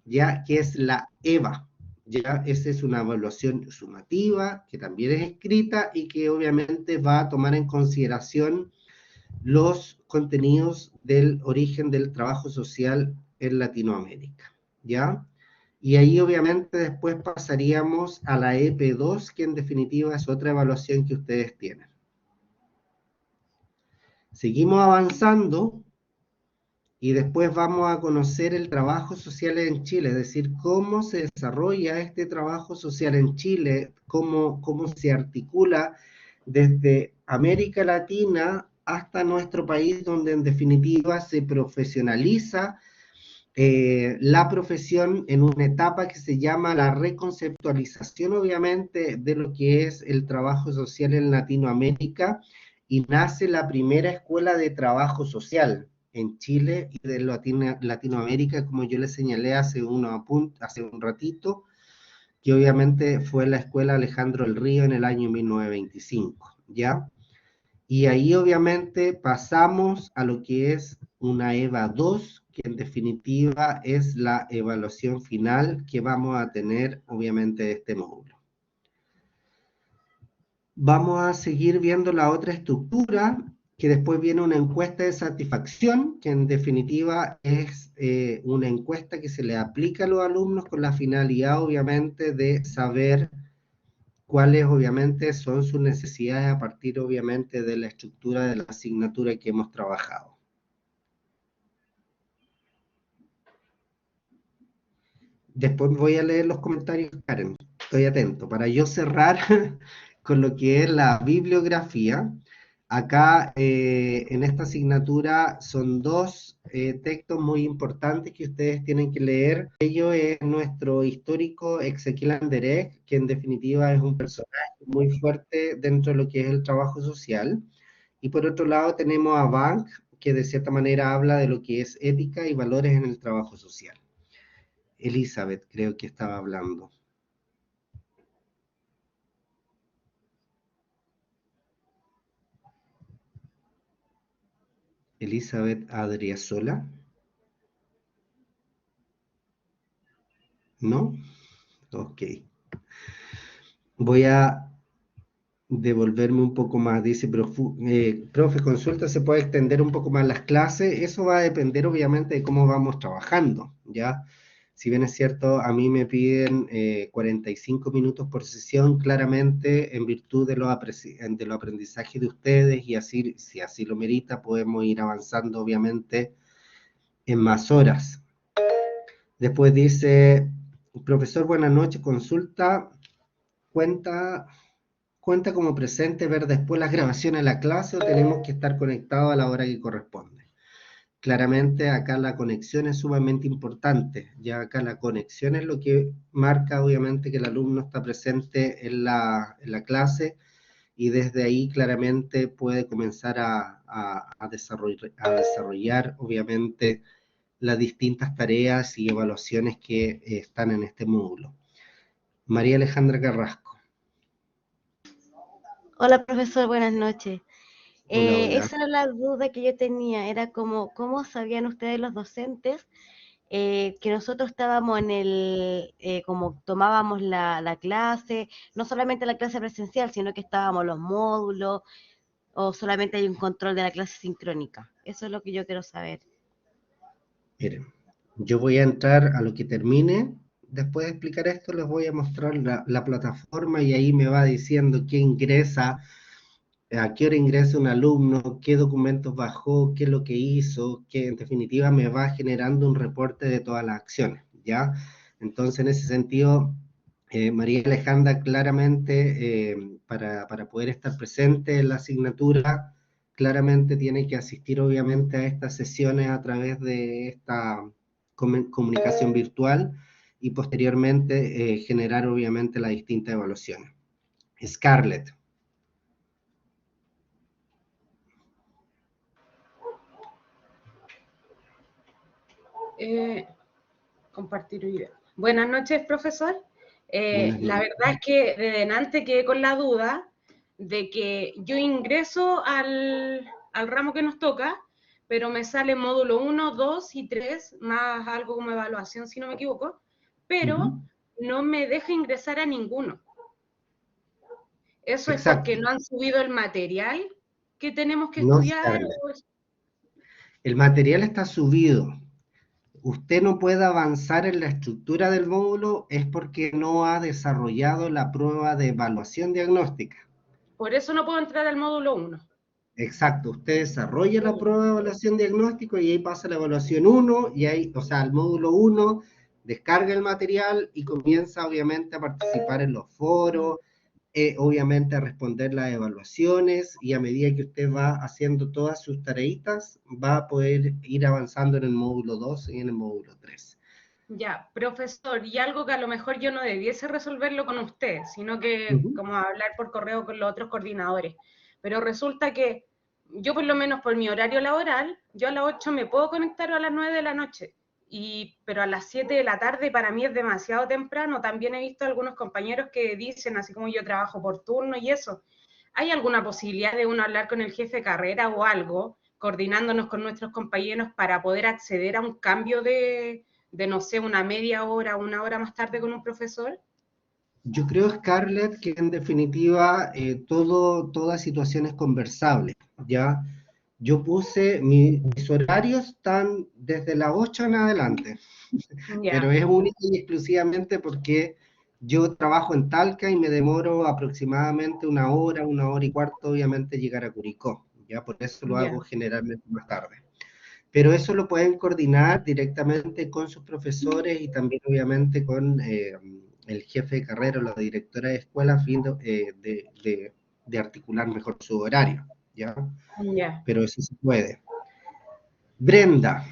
ya que es la EVA, ya esa es una evaluación sumativa que también es escrita y que obviamente va a tomar en consideración los contenidos del origen del trabajo social en Latinoamérica, ¿ya? Y ahí obviamente después pasaríamos a la EP2, que en definitiva es otra evaluación que ustedes tienen. Seguimos avanzando y después vamos a conocer el trabajo social en Chile, es decir, cómo se desarrolla este trabajo social en Chile, cómo se articula desde América Latina hasta nuestro país, donde en definitiva se profesionaliza la profesión en una etapa que se llama la reconceptualización, obviamente, de lo que es el trabajo social en Latinoamérica, y nace la primera escuela de trabajo social en Chile y de Latinoamérica, como yo les señalé hace un ratito, que obviamente fue la escuela Alejandro del Río en el año 1925, ¿ya? Y ahí obviamente pasamos a lo que es una EVA 2, que en definitiva es la evaluación final que vamos a tener obviamente de este módulo. Vamos a seguir viendo la otra estructura, que después viene una encuesta de satisfacción, que en definitiva es una encuesta que se le aplica a los alumnos con la finalidad obviamente de saber cuáles obviamente son sus necesidades a partir obviamente de la estructura de la asignatura que hemos trabajado. Después voy a leer los comentarios, Karen, estoy atento. Para yo cerrar con lo que es la bibliografía, acá en esta asignatura son dos textos muy importantes que ustedes tienen que leer. Ello es nuestro histórico Ezequiel Anderegg, que en definitiva es un personaje muy fuerte dentro de lo que es el trabajo social. Y por otro lado tenemos a Bank, que de cierta manera habla de lo que es ética y valores en el trabajo social. Elizabeth creo que estaba hablando. Elizabeth Adriasola. ¿No? Ok. Voy a devolverme un poco más, dice, profe, consulta, ¿se puede extender un poco más las clases? Eso va a depender obviamente de cómo vamos trabajando, ¿ya? Si bien es cierto, a mí me piden 45 minutos por sesión, claramente en virtud de de los aprendizajes de ustedes y así, si así lo merita, podemos ir avanzando obviamente en más horas. Después dice, profesor, buenas noches, consulta, cuenta como presente ver después las grabaciones de la clase o tenemos que estar conectados a la hora que corresponde. Claramente acá la conexión es sumamente importante, ya acá la conexión es lo que marca obviamente que el alumno está presente en la clase y desde ahí claramente puede comenzar a desarrollar obviamente las distintas tareas y evaluaciones que están en este módulo. María Alejandra Carrasco.
Hola, profesor, buenas noches.
Hola, hola.
Esa era la duda que yo tenía, era como, ¿cómo sabían ustedes los docentes que nosotros estábamos como tomábamos la clase, no solamente la clase presencial, sino que estábamos los módulos, o solamente hay un control de la clase sincrónica? Eso es lo que yo quiero saber.
Miren, yo voy a entrar a lo que termine. Después de explicar esto, les voy a mostrar la plataforma y ahí me va diciendo qué ingresa, a qué hora ingresa un alumno, qué documentos bajó, qué es lo que hizo, que en definitiva me va generando un reporte de todas las acciones, ¿ya? Entonces, en ese sentido, María Alejandra, claramente, para poder estar presente en la asignatura, claramente tiene que asistir obviamente a estas sesiones a través de esta comunicación virtual y posteriormente generar obviamente las distintas evaluaciones. Scarlett.
Compartir video. Buenas noches, profesor.
Buenas
La
noches.
verdad es que de delante quedé con la duda de que yo ingreso al ramo que nos toca, pero me sale módulo 1, 2 y 3, más algo como evaluación, si no me equivoco, pero no me deja ingresar a ninguno. ¿Eso es
Exacto.
porque no han subido el material que tenemos que
No,
estudiar?
el material está subido. Usted no puede avanzar en la estructura del módulo es porque no ha desarrollado la prueba de evaluación diagnóstica.
Por eso no puedo entrar al módulo 1.
Exacto, usted desarrolla la prueba de evaluación diagnóstico y ahí pasa la evaluación 1 y ahí, o sea, el módulo 1 descarga el material y comienza obviamente a participar en los foros, obviamente a responder las evaluaciones y a medida que usted va haciendo todas sus tareitas, va a poder ir avanzando en el módulo 2 y en el módulo 3.
Ya, profesor, y algo que a lo mejor yo no debiese resolverlo con usted, sino que como hablar por correo con los otros coordinadores. Pero resulta que yo por lo menos por mi horario laboral, yo a las 8 me puedo conectar a las 9 de la noche, pero a las 7 de la tarde para mí es demasiado temprano. También he visto algunos compañeros que dicen, así como yo trabajo por turno y eso, ¿hay alguna posibilidad de uno hablar con el jefe de carrera o algo, coordinándonos con nuestros compañeros para poder acceder a un cambio de no sé, una media hora, una hora más tarde con un profesor?
Yo creo, Scarlett, que en definitiva toda situación es conversable, ¿ya? Yo puse, mis horarios están desde las 8 en adelante, pero es única y exclusivamente porque yo trabajo en Talca y me demoro aproximadamente una hora y cuarto, obviamente, llegar a Curicó, ¿ya? Por eso lo hago generalmente más tarde. Pero eso lo pueden coordinar directamente con sus profesores y también obviamente con el jefe de carrera o la directora de escuela a fin de articular mejor su horario, ¿ya? Pero eso se puede. Brenda.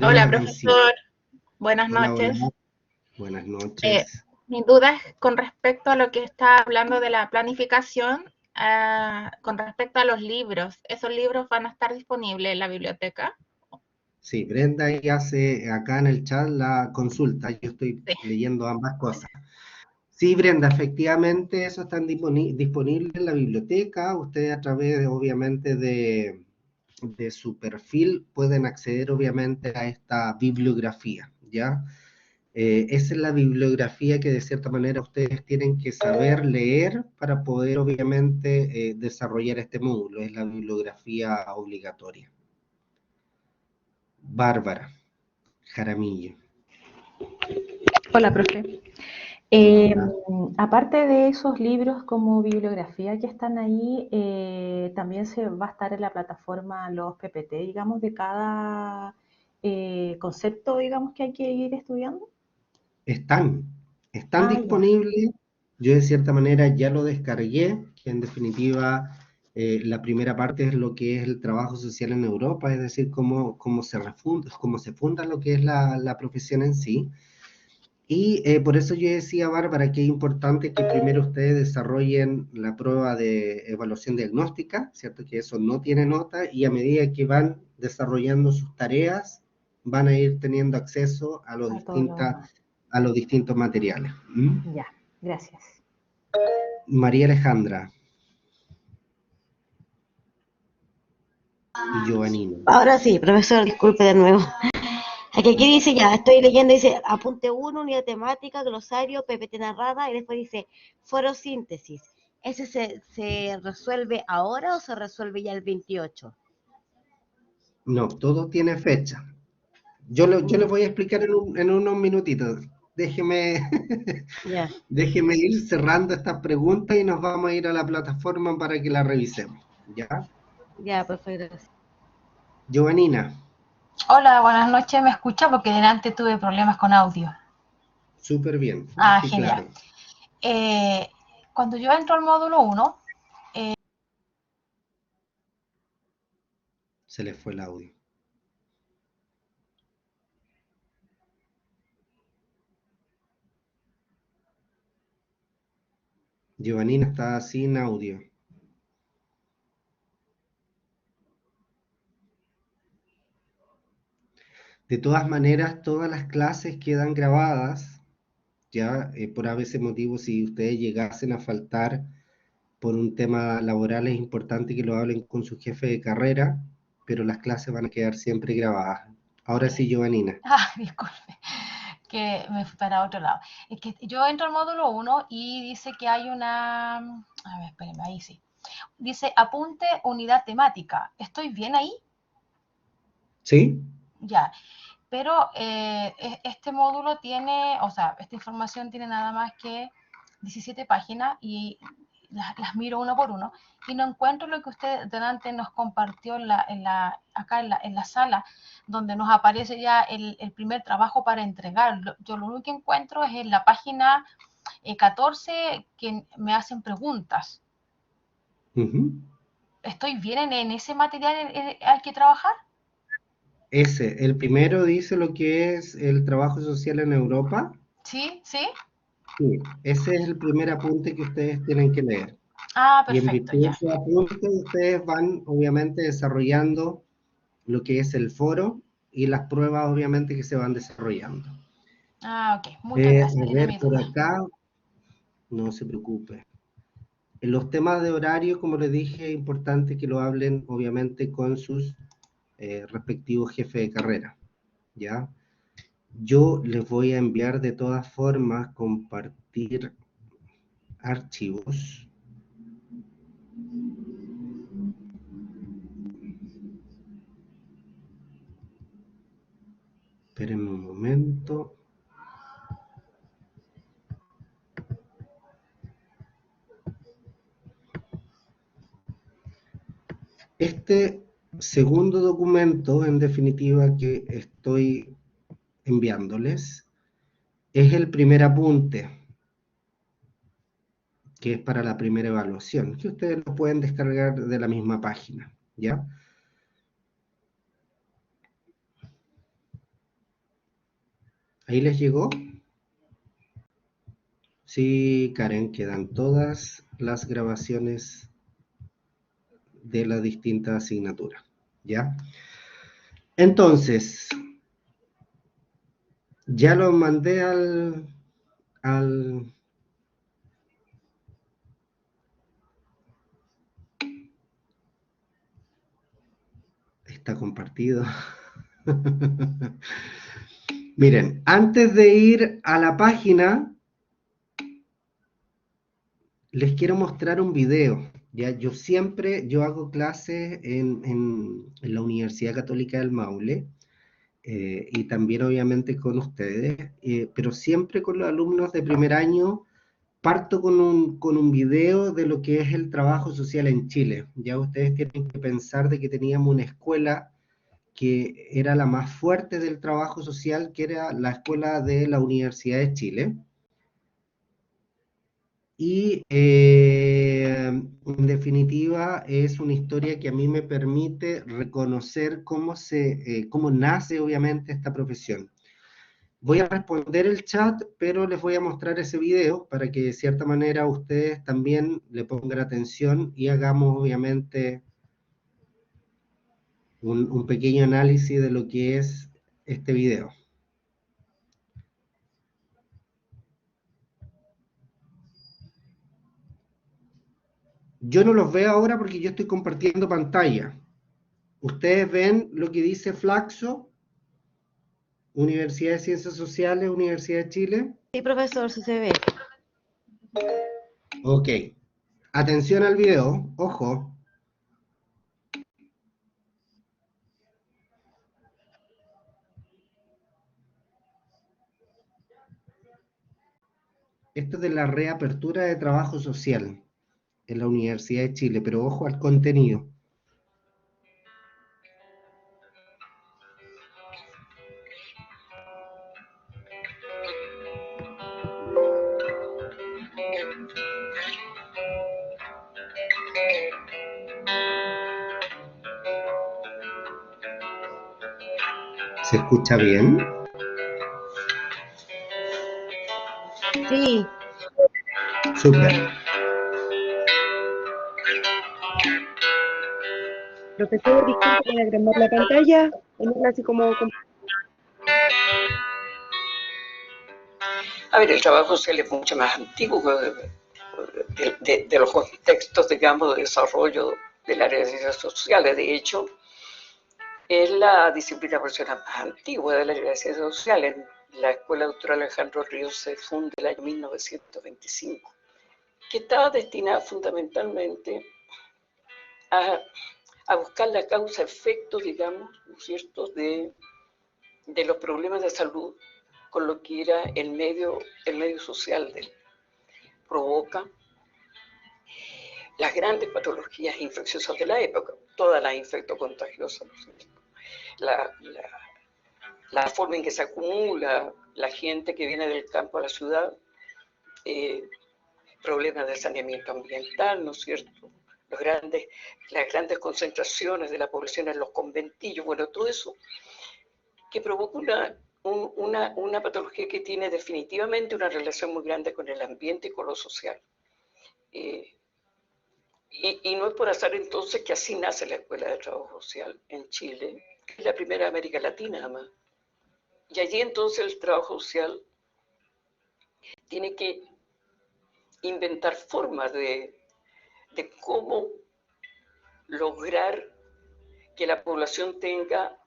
Hola, profesor. Buenas
Hola,
noches.
hola. Buenas noches.
Mi duda es con respecto a lo que está hablando de la planificación, con respecto a los libros. ¿Esos libros van a estar disponibles en la biblioteca?
Sí, Brenda ya hace acá en el chat la consulta. Yo estoy leyendo ambas cosas. Sí, Brenda, efectivamente, eso está disponible en la biblioteca. Ustedes a través, obviamente, de su perfil pueden acceder, obviamente, a esta bibliografía, ¿ya? esa es la bibliografía que de cierta manera ustedes tienen que saber leer para poder obviamente desarrollar este módulo, es la bibliografía obligatoria. Bárbara Jaramillo.
Hola, profe.
Hola.
Aparte de esos libros como bibliografía que están ahí, también se va a estar en la plataforma los PPT, digamos, de cada concepto, digamos, que hay que ir estudiando.
Están
Ah, ya.
disponibles. Yo de cierta manera ya lo descargué, que en definitiva la primera parte es lo que es el trabajo social en Europa, es decir, cómo se funda lo que es la profesión en sí. Y por eso yo decía, Bárbara, que es importante que primero ustedes desarrollen la prueba de evaluación diagnóstica, ¿cierto? Que eso no tiene nota, y a medida que van desarrollando sus tareas, van a ir teniendo acceso a
A todo lo demás.
los distintos materiales. ¿Mm?
Ya, gracias.
María Alejandra y Giovannina.
Ahora sí, profesor, disculpe de nuevo. Aquí dice ya, estoy leyendo, dice apunte 1, unidad temática, glosario, PPT narrada, y después dice forosíntesis. ¿Ese se resuelve ahora o se resuelve ya el 28?
No, todo tiene fecha. Yo les voy a explicar en unos minutitos. Déjeme,
Ya,
déjeme ir cerrando estas preguntas y nos vamos a ir a la plataforma para que la revisemos. ¿Ya?
ya, profesor, gracias.
Giovannina,
Hola, buenas noches. ¿Me escucha? Porque delante tuve problemas con audio.
súper bien.
Ah,
Sí,
genial.
claro.
Cuando yo entro al módulo 1,
Se les fue el audio. Giovannina está sin audio. De todas maneras, todas las clases quedan grabadas, ya por a veces motivo, si ustedes llegasen a faltar por un tema laboral, es importante que lo hablen con su jefe de carrera, pero las clases van a quedar siempre grabadas. Ahora sí, Giovannina.
disculpe, que me fui para otro lado. Es que yo entro al módulo 1 y dice que hay una... A ver, espérenme, ahí sí. Dice apunte unidad temática. ¿Estoy bien ahí?
¿Sí?
Ya. Pero este módulo tiene, o sea, esta información tiene nada más que 17 páginas y las miro uno por uno y no encuentro lo que usted delante nos compartió acá en la sala, donde nos aparece ya el primer trabajo para entregar. Yo lo único que encuentro es en la página 14 que me hacen preguntas.
Ujú.
¿Estoy bien en ese material hay que trabajar?
El primero dice lo que es el trabajo social en Europa.
¿Sí? ¿Sí?
Sí, ese es el primer apunte que ustedes tienen que leer.
Ah,
Y en
perfecto,
virtud de
ya.
ese apunte, ustedes van obviamente desarrollando lo que es el foro y las pruebas obviamente que se van desarrollando.
Ah, ok. Muchas gracias.
A
Era
ver,
mi
por
duda.
acá, no se preocupe. En los temas de horario, como les dije, es importante que lo hablen obviamente con sus respectivos jefes de carrera, ¿ya? Yo les voy a enviar de todas formas compartir archivos. Espérenme un momento. Este segundo documento, en definitiva, que estoy enviándoles, es el primer apunte, que es para la primera evaluación, que ustedes lo pueden descargar de la misma página, ¿ya? ¿Ahí les llegó? Sí, Karen, quedan todas las grabaciones de las distintas asignaturas, ¿ya? Entonces, ya lo mandé al está compartido. Miren, antes de ir a la página, les quiero mostrar un video. ¿Ya? Yo hago clases en la Universidad Católica del Maule, y también obviamente con ustedes, pero siempre con los alumnos de primer año parto con un video de lo que es el trabajo social en Chile. Ya ustedes tienen que pensar de que teníamos una escuela que era la más fuerte del trabajo social, que era la escuela de la Universidad de Chile. Y en definitiva es una historia que a mí me permite reconocer cómo nace obviamente esta profesión. Voy a responder el chat, pero les voy a mostrar ese video para que de cierta manera ustedes también le pongan atención y hagamos obviamente un pequeño análisis de lo que es este video. Yo no los veo ahora porque yo estoy compartiendo pantalla. ¿Ustedes ven lo que dice Flaxo? Universidad de Ciencias Sociales, Universidad de Chile.
Sí, profesor, sí se ve.
Ok. Atención al video, ojo. Esto es de la reapertura de trabajo social en la Universidad de Chile, pero ojo al contenido. ¿Se escucha bien?
Sí.
Súper.
Profesor, disculpe para agrandar la pantalla, ponerla así como...
A ver, el trabajo social es mucho más antiguo de los contextos, digamos, de desarrollo del área de ciencias sociales. De hecho, es la disciplina profesional más antigua del área de ciencias sociales. La Escuela Doctoral Alejandro Ríos se funda en el año 1925, que estaba destinada fundamentalmente a buscar la causa-efecto, digamos, ¿no es cierto?, de los problemas de salud con lo que era el medio social de él. Provoca las patologías infecciosas de la época, todas las infectocontagiosas, ¿no es cierto? La forma en que se acumula la gente que viene del campo a la ciudad, problemas de saneamiento ambiental, ¿no es cierto? Las grandes concentraciones de la población en los conventillos, bueno, todo eso que provoca una patología que tiene definitivamente una relación muy grande con el ambiente y con lo social. Y no es por azar entonces que así nace la Escuela de Trabajo Social en Chile, que es la primera de América Latina además. Y allí entonces el trabajo social tiene que inventar formas de cómo lograr que la población tenga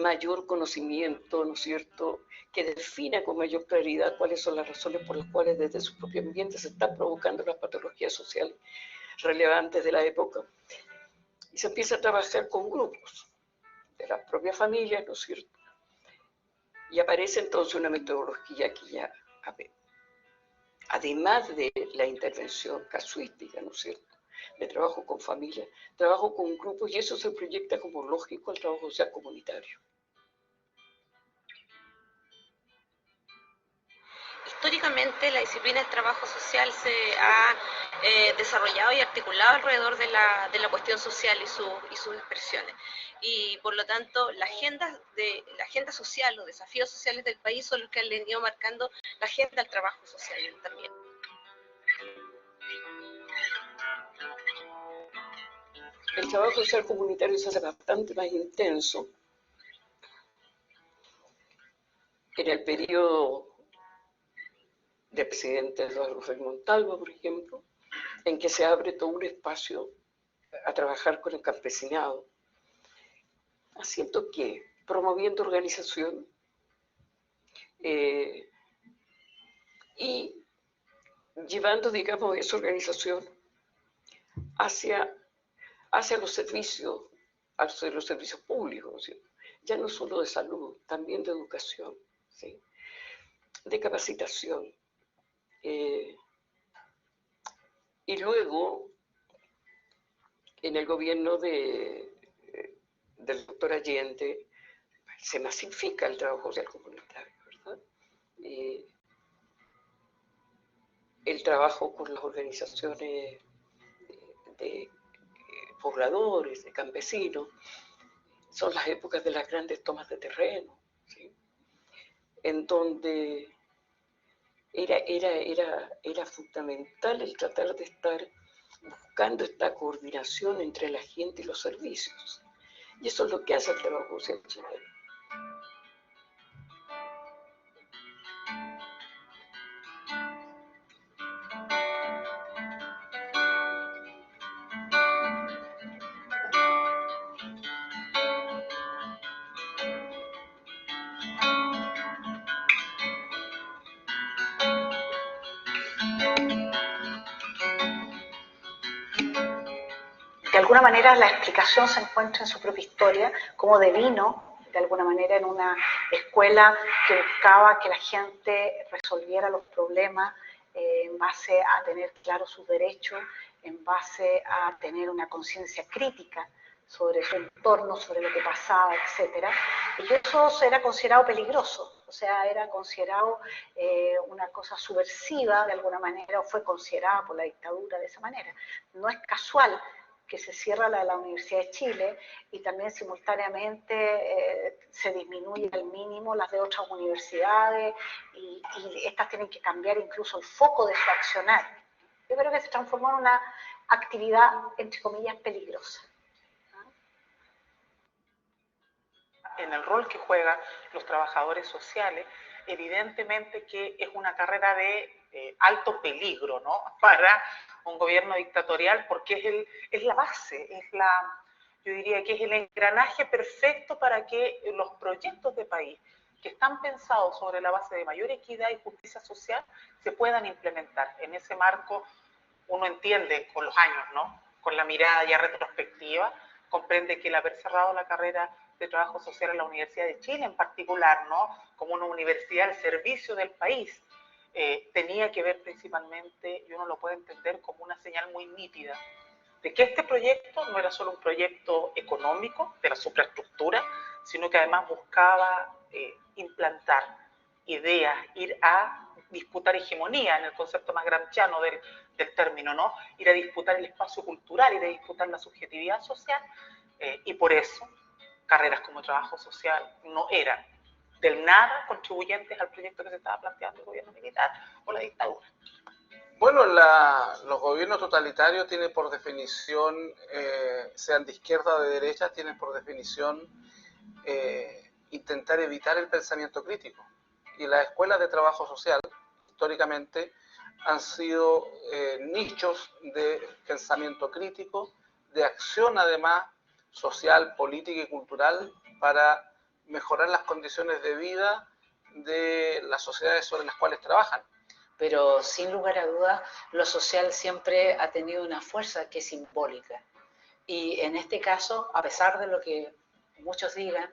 mayor conocimiento, ¿no es cierto?, que defina con mayor claridad cuáles son las razones por las cuales desde su propio ambiente se están provocando las patologías sociales relevantes de la época. Y se empieza a trabajar con grupos de las propias familias, ¿no es cierto? Y aparece entonces una metodología que ya, además de la intervención casuística, ¿no es cierto?, de trabajo con familias, trabajo con grupos, y eso se proyecta como lógico al trabajo social comunitario.
Históricamente la disciplina del trabajo social se ha desarrollado y articulado alrededor de la cuestión social y sus expresiones. Y por lo tanto, la agenda social, los desafíos sociales del país son los que han ido marcando la agenda del trabajo social también.
El trabajo social comunitario se hace bastante más intenso en el periodo del presidente Eduardo Frei Montalva, por ejemplo, en que se abre todo un espacio a trabajar con el campesinado, haciendo que, promoviendo organización, y llevando, digamos, esa organización hacia los servicios, hacia los servicios públicos, ¿sí? Ya no solo de salud, también de educación, ¿sí? De capacitación. Y luego, en el gobierno del doctor Allende, se masifica el trabajo social comunitario, ¿verdad? El trabajo con las organizaciones de pobladores, de campesinos, son las épocas de las grandes tomas de terreno, ¿sí? En donde era fundamental el tratar de estar buscando esta coordinación entre la gente y los servicios. Y eso es lo que hace el trabajo social chileno.
De alguna manera la explicación se encuentra en su propia historia, como devino de alguna manera en una escuela que buscaba que la gente resolviera los problemas en base a tener claros sus derechos, en base a tener una conciencia crítica sobre su entorno, sobre lo que pasaba, etc. Y eso era considerado peligroso, o sea, era considerado una cosa subversiva de alguna manera, o fue considerada por la dictadura de esa manera. No es casual que se cierra la Universidad de Chile y también simultáneamente se disminuye al mínimo las de otras universidades y estas tienen que cambiar incluso el foco de su accionar. Yo creo que se transformó en una actividad, entre comillas, peligrosa.
En el rol que juegan los trabajadores sociales, evidentemente que es una carrera de alto peligro, ¿no? Para un gobierno dictatorial, porque es la base, yo diría que es el engranaje perfecto para que los proyectos de país que están pensados sobre la base de mayor equidad y justicia social se puedan implementar. En ese marco uno entiende con los años, ¿no? Con la mirada ya retrospectiva, comprende que el haber cerrado la carrera de trabajo social en la Universidad de Chile en particular, ¿no? Como una universidad al servicio del país, tenía que ver principalmente, y uno lo puede entender como una señal muy nítida, de que este proyecto no era solo un proyecto económico de la superestructura, sino que además buscaba implantar ideas, ir a disputar hegemonía en el concepto más gramsciano del término, ¿no? Ir a disputar el espacio cultural, ir a disputar la subjetividad social, y por eso carreras como trabajo social no eran del nada contribuyentes al proyecto que se estaba planteando el gobierno militar o la dictadura.
Bueno, los gobiernos totalitarios tienen por definición, sean de izquierda o de derecha, tienen por definición intentar evitar el pensamiento crítico. Y las escuelas de trabajo social, históricamente, han sido nichos de pensamiento crítico, de acción además social, política y cultural para mejorar las condiciones de vida de las sociedades sobre las cuales trabajan.
Pero sin lugar a dudas, lo social siempre ha tenido una fuerza que es simbólica. Y en este caso, a pesar de lo que muchos digan,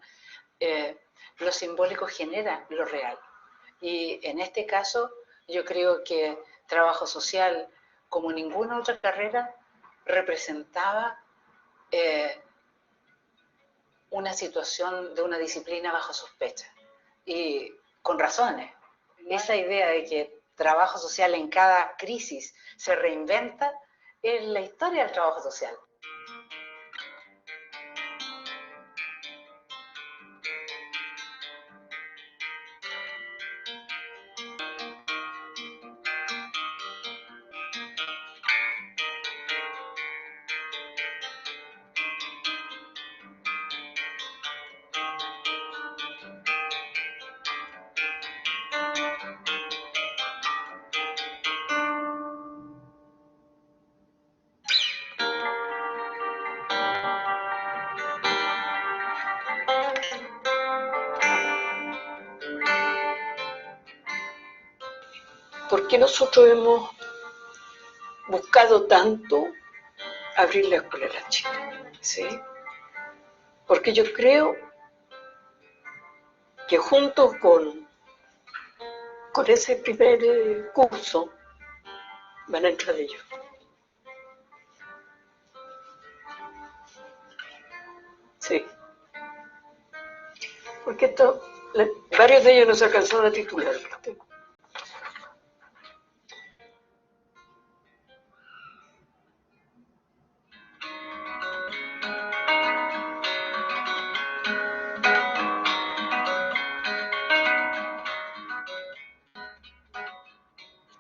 lo simbólico genera lo real. Y en este caso, yo creo que trabajo social, como ninguna otra carrera, representaba una situación de una disciplina bajo sospecha. Y con razones. Esa idea de que trabajo social en cada crisis se reinventa es la historia del trabajo social.
¿por qué nosotros hemos buscado tanto abrir la escuela a la Chile? ¿Sí? Porque yo creo que junto con ese primer curso van a entrar ellos. Sí. Porque varios de ellos no se alcanzaron a titular.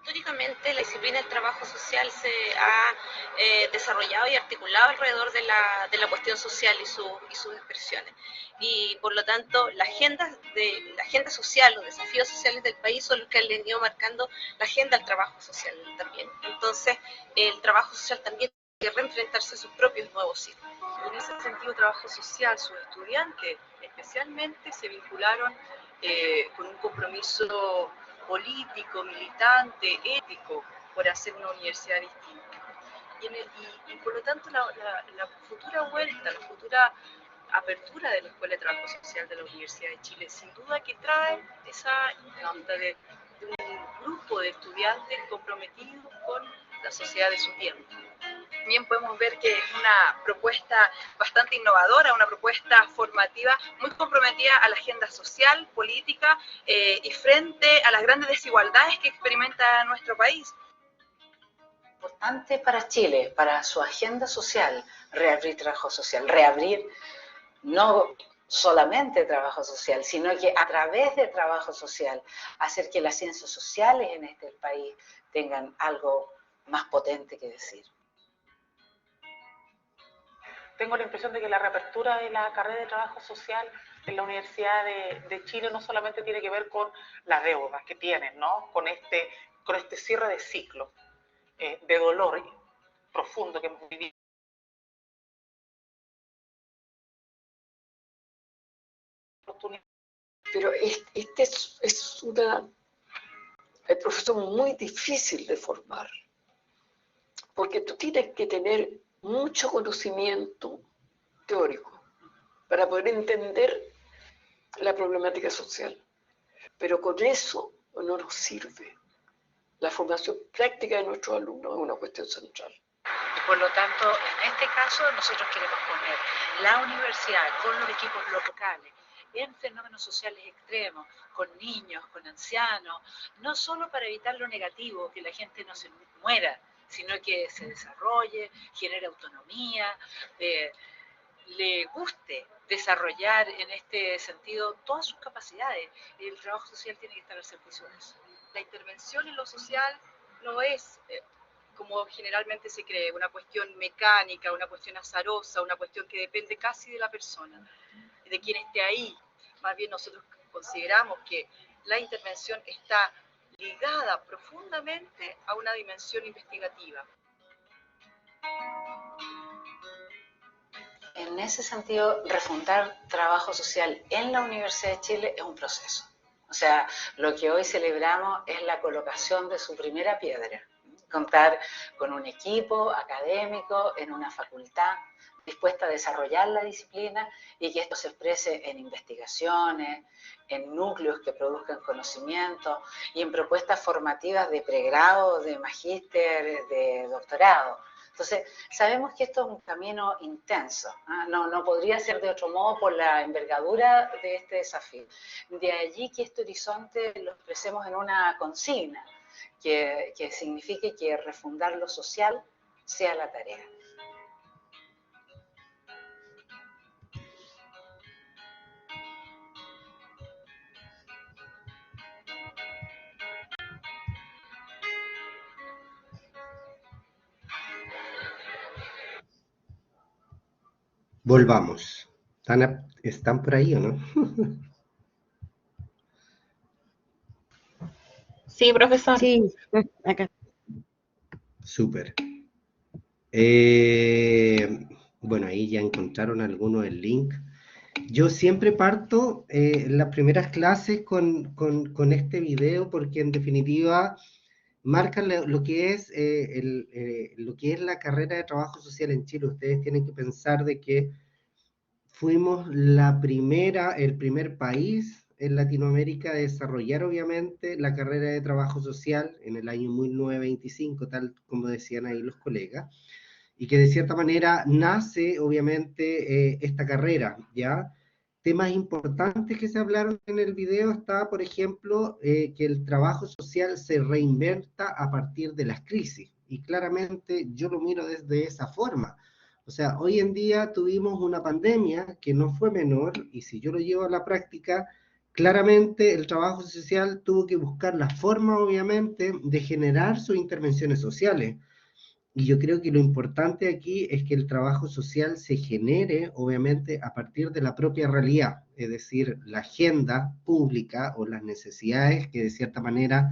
Históricamente, la disciplina del trabajo social se ha desarrollado y articulado alrededor de la cuestión social y sus expresiones. Y por lo tanto, la agenda social, los desafíos sociales del país son los que han venido marcando la agenda del trabajo social también. Entonces, el trabajo social también tiene que reenfrentarse a sus propios nuevos ciclos.
En ese sentido, trabajo social, sus estudiantes especialmente se vincularon con un compromiso político, militante, ético, por hacer una universidad distinta. Y por lo tanto, la futura vuelta, la futura apertura de la Escuela de Trabajo Social de la Universidad de Chile, sin duda que trae esa impronta de un grupo de estudiantes comprometidos con la sociedad de su tiempo. También podemos ver que es una propuesta bastante innovadora, una propuesta formativa muy comprometida a la agenda social, política y frente a las grandes desigualdades que experimenta nuestro país.
Importante para Chile, para su agenda social, reabrir trabajo social, reabrir no solamente trabajo social, sino que a través del trabajo social hacer que las ciencias sociales en este país tengan algo más potente que decir.
Tengo la impresión de que la reapertura de la carrera de trabajo social en la Universidad de Chile no solamente tiene que ver con las deudas que tienen, ¿no? Con este cierre de ciclo de dolor profundo que hemos vivido.
Pero este es el profesor muy difícil de formar, porque tú tienes que tener mucho conocimiento teórico para poder entender la problemática social. Pero con eso no nos sirve. La formación práctica de nuestros alumnos es una cuestión central.
Y por lo tanto, en este caso, nosotros queremos poner la universidad con los equipos locales en fenómenos sociales extremos, con niños, con ancianos, no solo para evitar lo negativo, que la gente no se muera, sino que se desarrolle, genere autonomía, le guste desarrollar en este sentido todas sus capacidades. El trabajo social tiene que estar al servicio de eso.
La intervención en lo social no es, como generalmente se cree, una cuestión mecánica, una cuestión azarosa, una cuestión que depende casi de la persona, de quien esté ahí. Más bien nosotros consideramos que la intervención está ligada profundamente a una dimensión investigativa.
En ese sentido, refundar trabajo social en la Universidad de Chile es un proceso. O sea, lo que hoy celebramos es la colocación de su primera piedra. Contar con un equipo académico en una facultad dispuesta a desarrollar la disciplina y que esto se exprese en investigaciones, en núcleos que produzcan conocimiento y en propuestas formativas de pregrado, de magíster, de doctorado. Entonces, sabemos que esto es un camino intenso, ¿no? No podría ser de otro modo por la envergadura de este desafío. De allí que este horizonte lo expresemos en una consigna, que signifique que refundar lo social sea la tarea.
Volvamos. ¿Están por ahí o no?
Sí, profesor.
Sí, acá.
Súper. Bueno, ahí ya encontraron algunos el link. Yo siempre parto en las primeras clases con este video porque en definitiva marcan lo que es, lo que es la carrera de trabajo social en Chile. Ustedes tienen que pensar de que fuimos el primer país en Latinoamérica a desarrollar, obviamente, la carrera de trabajo social en el año 1925, tal como decían ahí los colegas, y que de cierta manera nace, obviamente, esta carrera, ¿ya? Temas importantes que se hablaron en el video está, por ejemplo, que el trabajo social se reinventa a partir de las crisis, y claramente yo lo miro desde esa forma. O sea, hoy en día tuvimos una pandemia que no fue menor, y si yo lo llevo a la práctica, claramente el trabajo social tuvo que buscar la forma, obviamente, de generar sus intervenciones sociales. Y yo creo que lo importante aquí es que el trabajo social se genere, obviamente, a partir de la propia realidad, es decir, la agenda pública o las necesidades que de cierta manera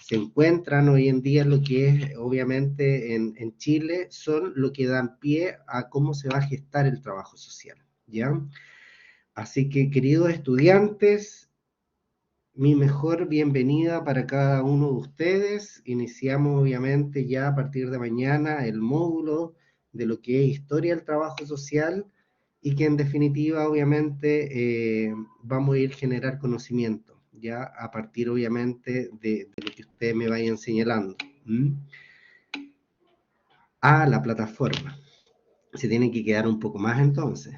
se encuentran hoy en día, lo que es, obviamente, en Chile, son lo que dan pie a cómo se va a gestar el trabajo social, ¿ya? Así que, queridos estudiantes, mi mejor bienvenida para cada uno de ustedes. Iniciamos obviamente ya a partir de mañana el módulo de lo que es Historia del Trabajo Social y que en definitiva obviamente vamos a ir a generar conocimiento, ya a partir obviamente de lo que ustedes me vayan señalando. A la plataforma. Se tienen que quedar un poco más entonces.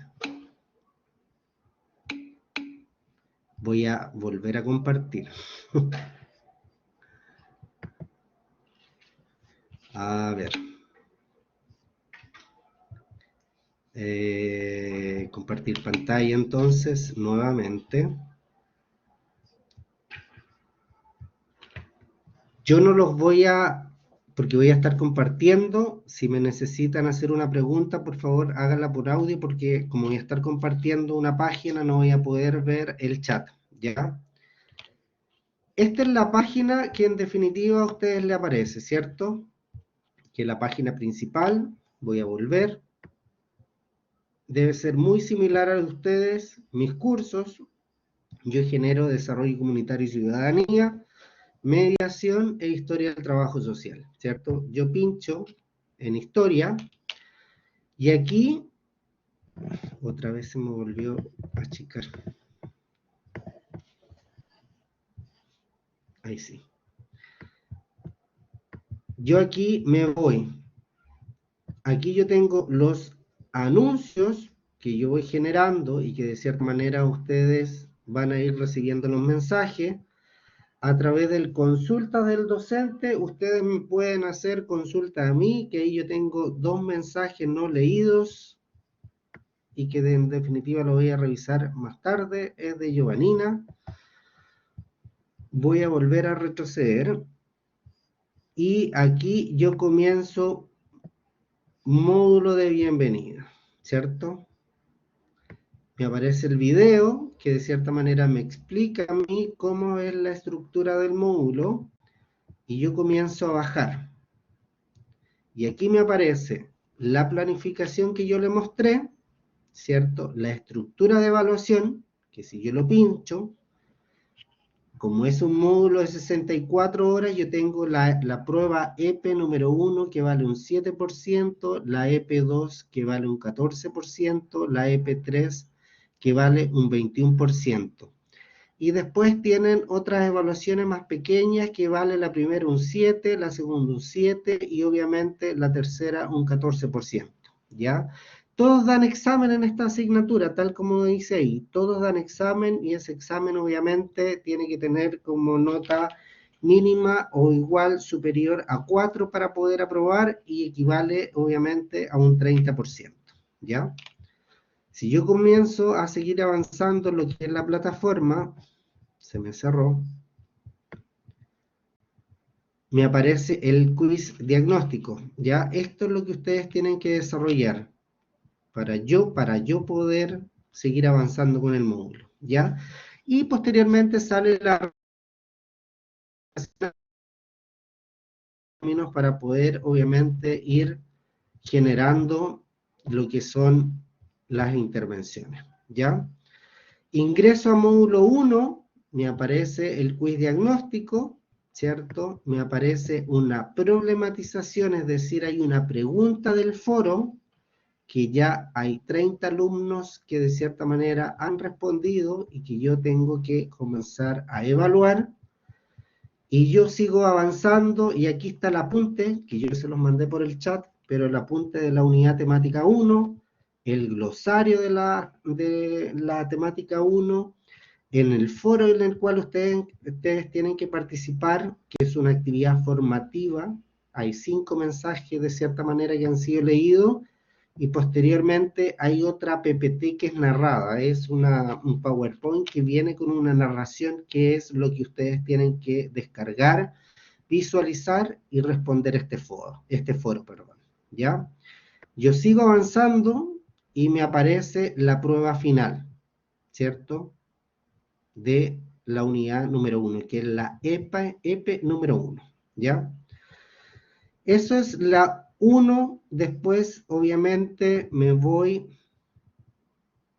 Voy a volver a compartir. A ver. Compartir pantalla entonces, nuevamente. Yo no los voy a, porque voy a estar compartiendo. Si me necesitan hacer una pregunta, por favor, háganla por audio, porque como voy a estar compartiendo una página, no voy a poder ver el chat, ¿ya? Esta es la página que en definitiva a ustedes les aparece, ¿cierto? Que es la página principal. Voy a volver. Debe ser muy similar a ustedes, mis cursos. Yo genero desarrollo comunitario y ciudadanía, mediación e historia del trabajo social, ¿cierto? Yo pincho en historia y aquí, otra vez se me volvió a achicar. Ahí sí. Yo aquí me voy. Aquí yo tengo los anuncios que yo voy generando y que de cierta manera ustedes van a ir recibiendo los mensajes. A través del consulta del docente, ustedes me pueden hacer consulta a mí, que ahí yo tengo 2 mensajes no leídos y que en definitiva lo voy a revisar más tarde. Es de Giovanina. Voy a volver a retroceder y aquí yo comienzo módulo de bienvenida, ¿cierto? Me aparece el video que de cierta manera me explica a mí cómo es la estructura del módulo y yo comienzo a bajar. Y aquí me aparece la planificación que yo le mostré, ¿cierto? La estructura de evaluación, que si yo lo pincho, como es un módulo de 64 horas, yo tengo la prueba EP número 1 que vale un 7%, la EP2 que vale un 14%, la EP3 que vale un 21%. Y después tienen otras evaluaciones más pequeñas que vale la primera un 7, la segunda un 7 y obviamente la tercera un 14%, ¿ya? Todos dan examen en esta asignatura, tal como dice ahí. Todos dan examen y ese examen obviamente tiene que tener como nota mínima o igual superior a 4 para poder aprobar y equivale obviamente a un 30%, ¿ya? Si yo comienzo a seguir avanzando en lo que es la plataforma, se me cerró, me aparece el quiz diagnóstico, ¿ya? Esto es lo que ustedes tienen que desarrollar para yo poder seguir avanzando con el módulo, ¿ya? Y posteriormente sale la caminos para poder, obviamente, ir generando lo que son las intervenciones, ¿ya? Ingreso a módulo 1, me aparece el quiz diagnóstico, ¿cierto? Me aparece una problematización, es decir, hay una pregunta del foro, que ya hay 30 alumnos que de cierta manera han respondido y que yo tengo que comenzar a evaluar. Y yo sigo avanzando y aquí está el apunte, que yo se los mandé por el chat, pero el apunte de la unidad temática 1, el glosario de la temática 1, en el foro en el cual ustedes tienen que participar, que es una actividad formativa. Hay 5 mensajes de cierta manera que han sido leídos, y posteriormente hay otra PPT que es narrada, es un PowerPoint que viene con una narración que es lo que ustedes tienen que descargar, visualizar y responder este foro, ¿ya? Yo sigo avanzando y me aparece la prueba final, ¿cierto? De la unidad número 1, que es la EP número 1, ¿ya? Eso es la 1, después obviamente me voy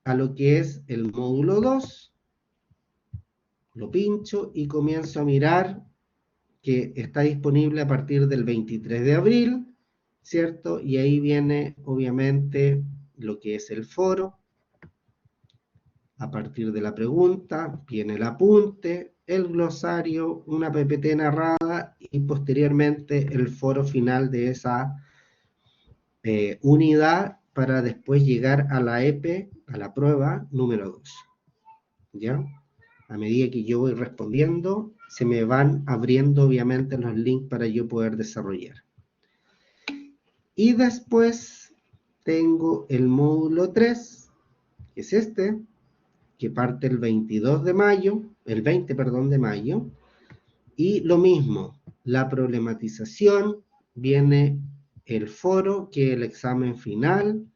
a lo que es el módulo 2, lo pincho y comienzo a mirar que está disponible a partir del 23 de abril, ¿cierto? Y ahí viene obviamente lo que es el foro. A partir de la pregunta viene el apunte, el glosario, una PPT narrada y posteriormente el foro final de esa unidad para después llegar a la EP, a la prueba número 2. ¿Ya? A medida que yo voy respondiendo, se me van abriendo obviamente los links para yo poder desarrollar. Y después tengo el módulo 3, que es este, que parte el 22 de mayo, el 20, perdón, de mayo, y lo mismo, la problematización, viene el foro, que es el examen final,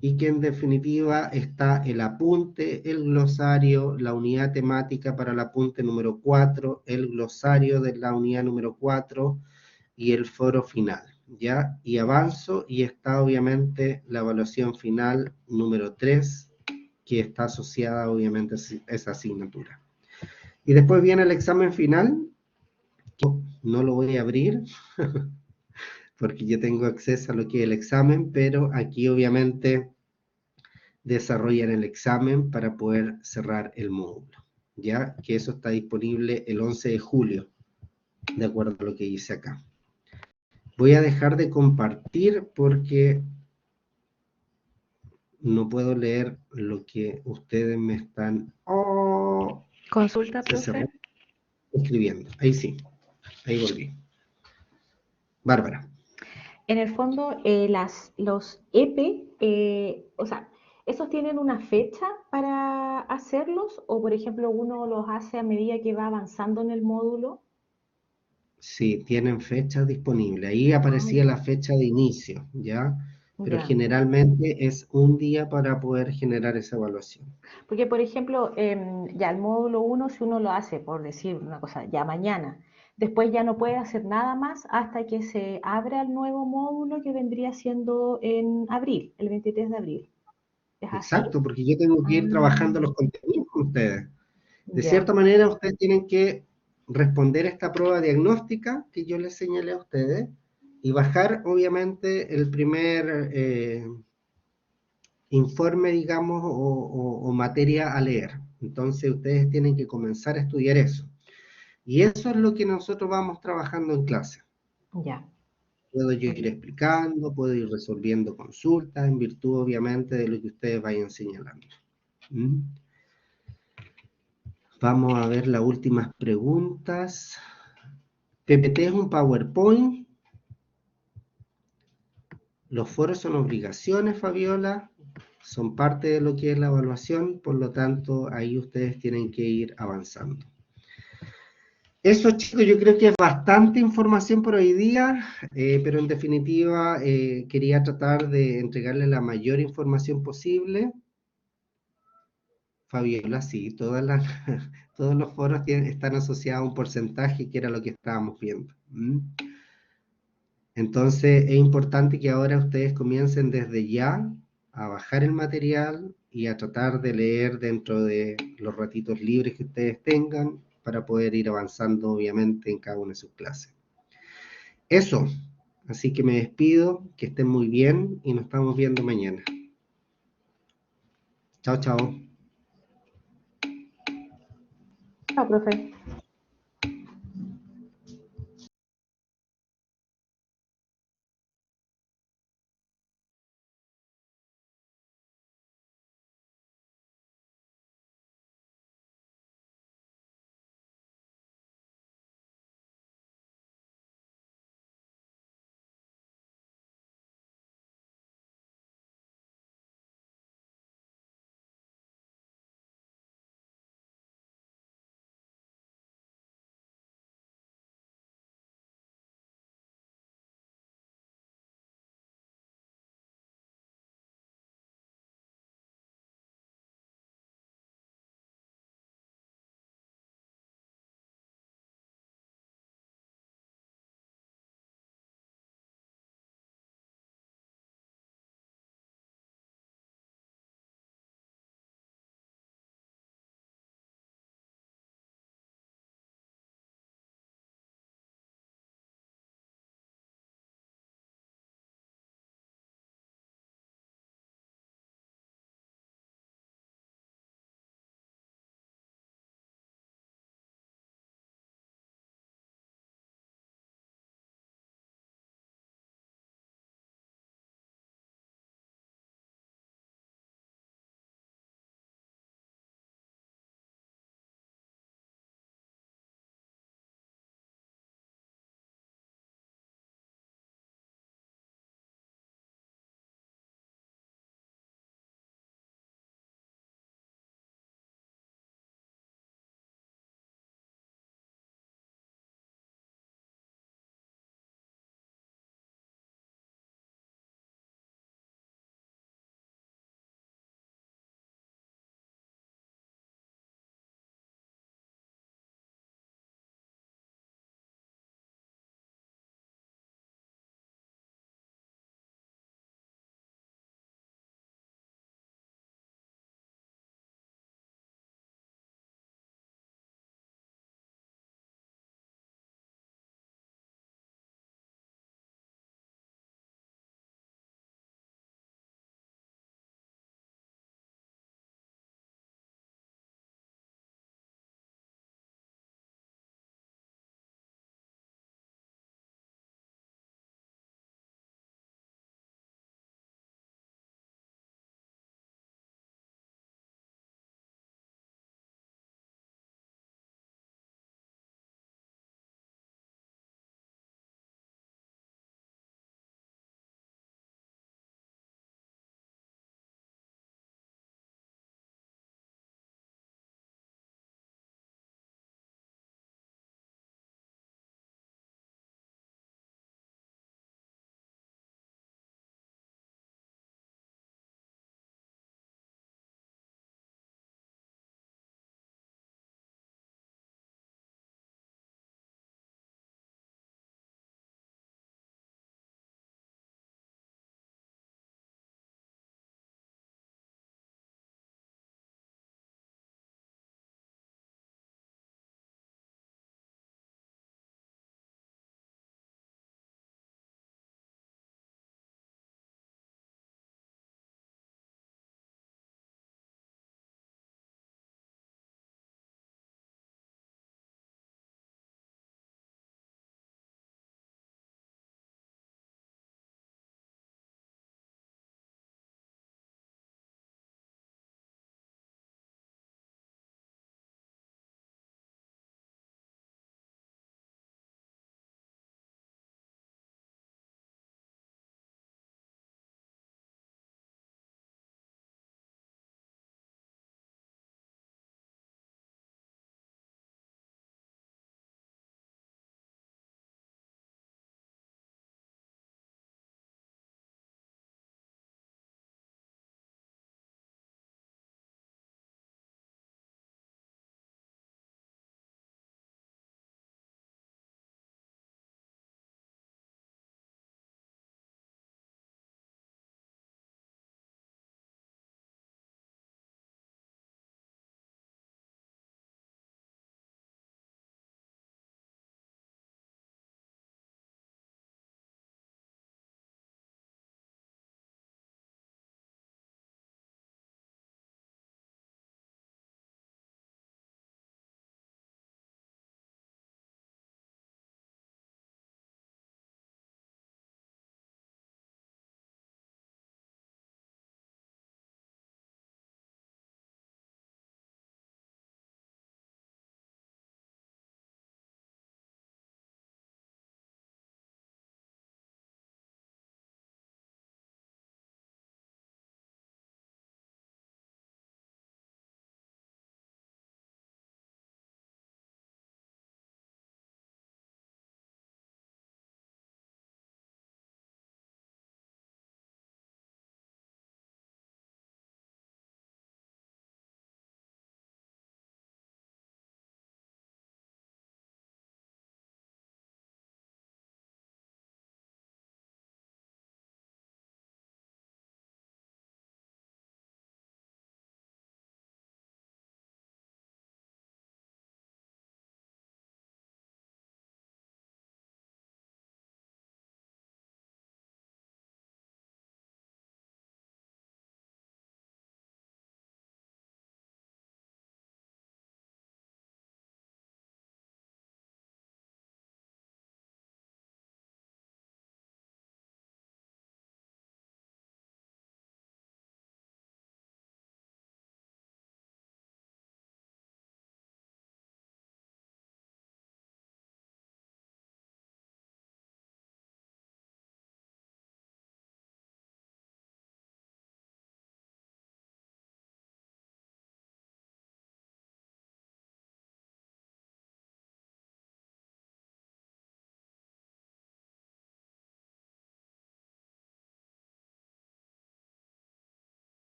y que en definitiva está el apunte, el glosario, la unidad temática para el apunte número 4, el glosario de la unidad número 4 y el foro final, ¿ya? Y avanzo y está obviamente la evaluación final número 3, que está asociada obviamente a esa asignatura. Y después viene el examen final, no lo voy a abrir, porque yo tengo acceso a lo que es el examen, pero aquí obviamente desarrollan el examen para poder cerrar el módulo, ya que eso está disponible el 11 de julio, de acuerdo a lo que dice acá. Voy a dejar de compartir porque no puedo leer lo que ustedes me están... ¡Oh!
Consulta, profe.
Escribiendo. Ahí sí, ahí volví. Bárbara.
En el fondo, los EP, o sea, ¿esos tienen una fecha para hacerlos? O, por ejemplo, uno los hace a medida que va avanzando en el módulo.
Sí, tienen fechas disponibles. Ahí aparecía la fecha de inicio, ¿ya? Pero
Ya.
generalmente es un día para poder generar esa evaluación.
Porque, por ejemplo, ya el módulo 1, si uno lo hace, por decir una cosa, ya mañana, después ya no puede hacer nada más hasta que se abra el nuevo módulo que vendría siendo en abril, el 23 de abril. ¿Es así?
Exacto, porque yo tengo que ir trabajando los contenidos con ustedes. De
Ya.
cierta manera, ustedes tienen que responder esta prueba diagnóstica que yo les señalé a ustedes y bajar, obviamente, el primer informe, digamos, o materia a leer. Entonces, ustedes tienen que comenzar a estudiar eso. Y eso es lo que nosotros vamos trabajando en clase.
Ya.
Puedo yo ir explicando, puedo ir resolviendo consultas, en virtud, obviamente, de lo que ustedes vayan señalando. ¿Mm? Vamos a ver las últimas preguntas. PPT es un PowerPoint. Los foros son obligaciones, Fabiola. Son parte de lo que es la evaluación, por lo tanto, ahí ustedes tienen que ir avanzando. Eso, chicos, yo creo que es bastante información por hoy día, pero en definitiva quería tratar de entregarle la mayor información posible. Fabiola, sí, todos los foros están asociados a un porcentaje, que era lo que estábamos viendo. Entonces, es importante que ahora ustedes comiencen desde ya a bajar el material y a tratar de leer dentro de los ratitos libres que ustedes tengan, para poder ir avanzando, obviamente, en cada una de sus clases. Eso, así que me despido, que estén muy bien y nos estamos viendo mañana. Chao, chao.
Chao, profe.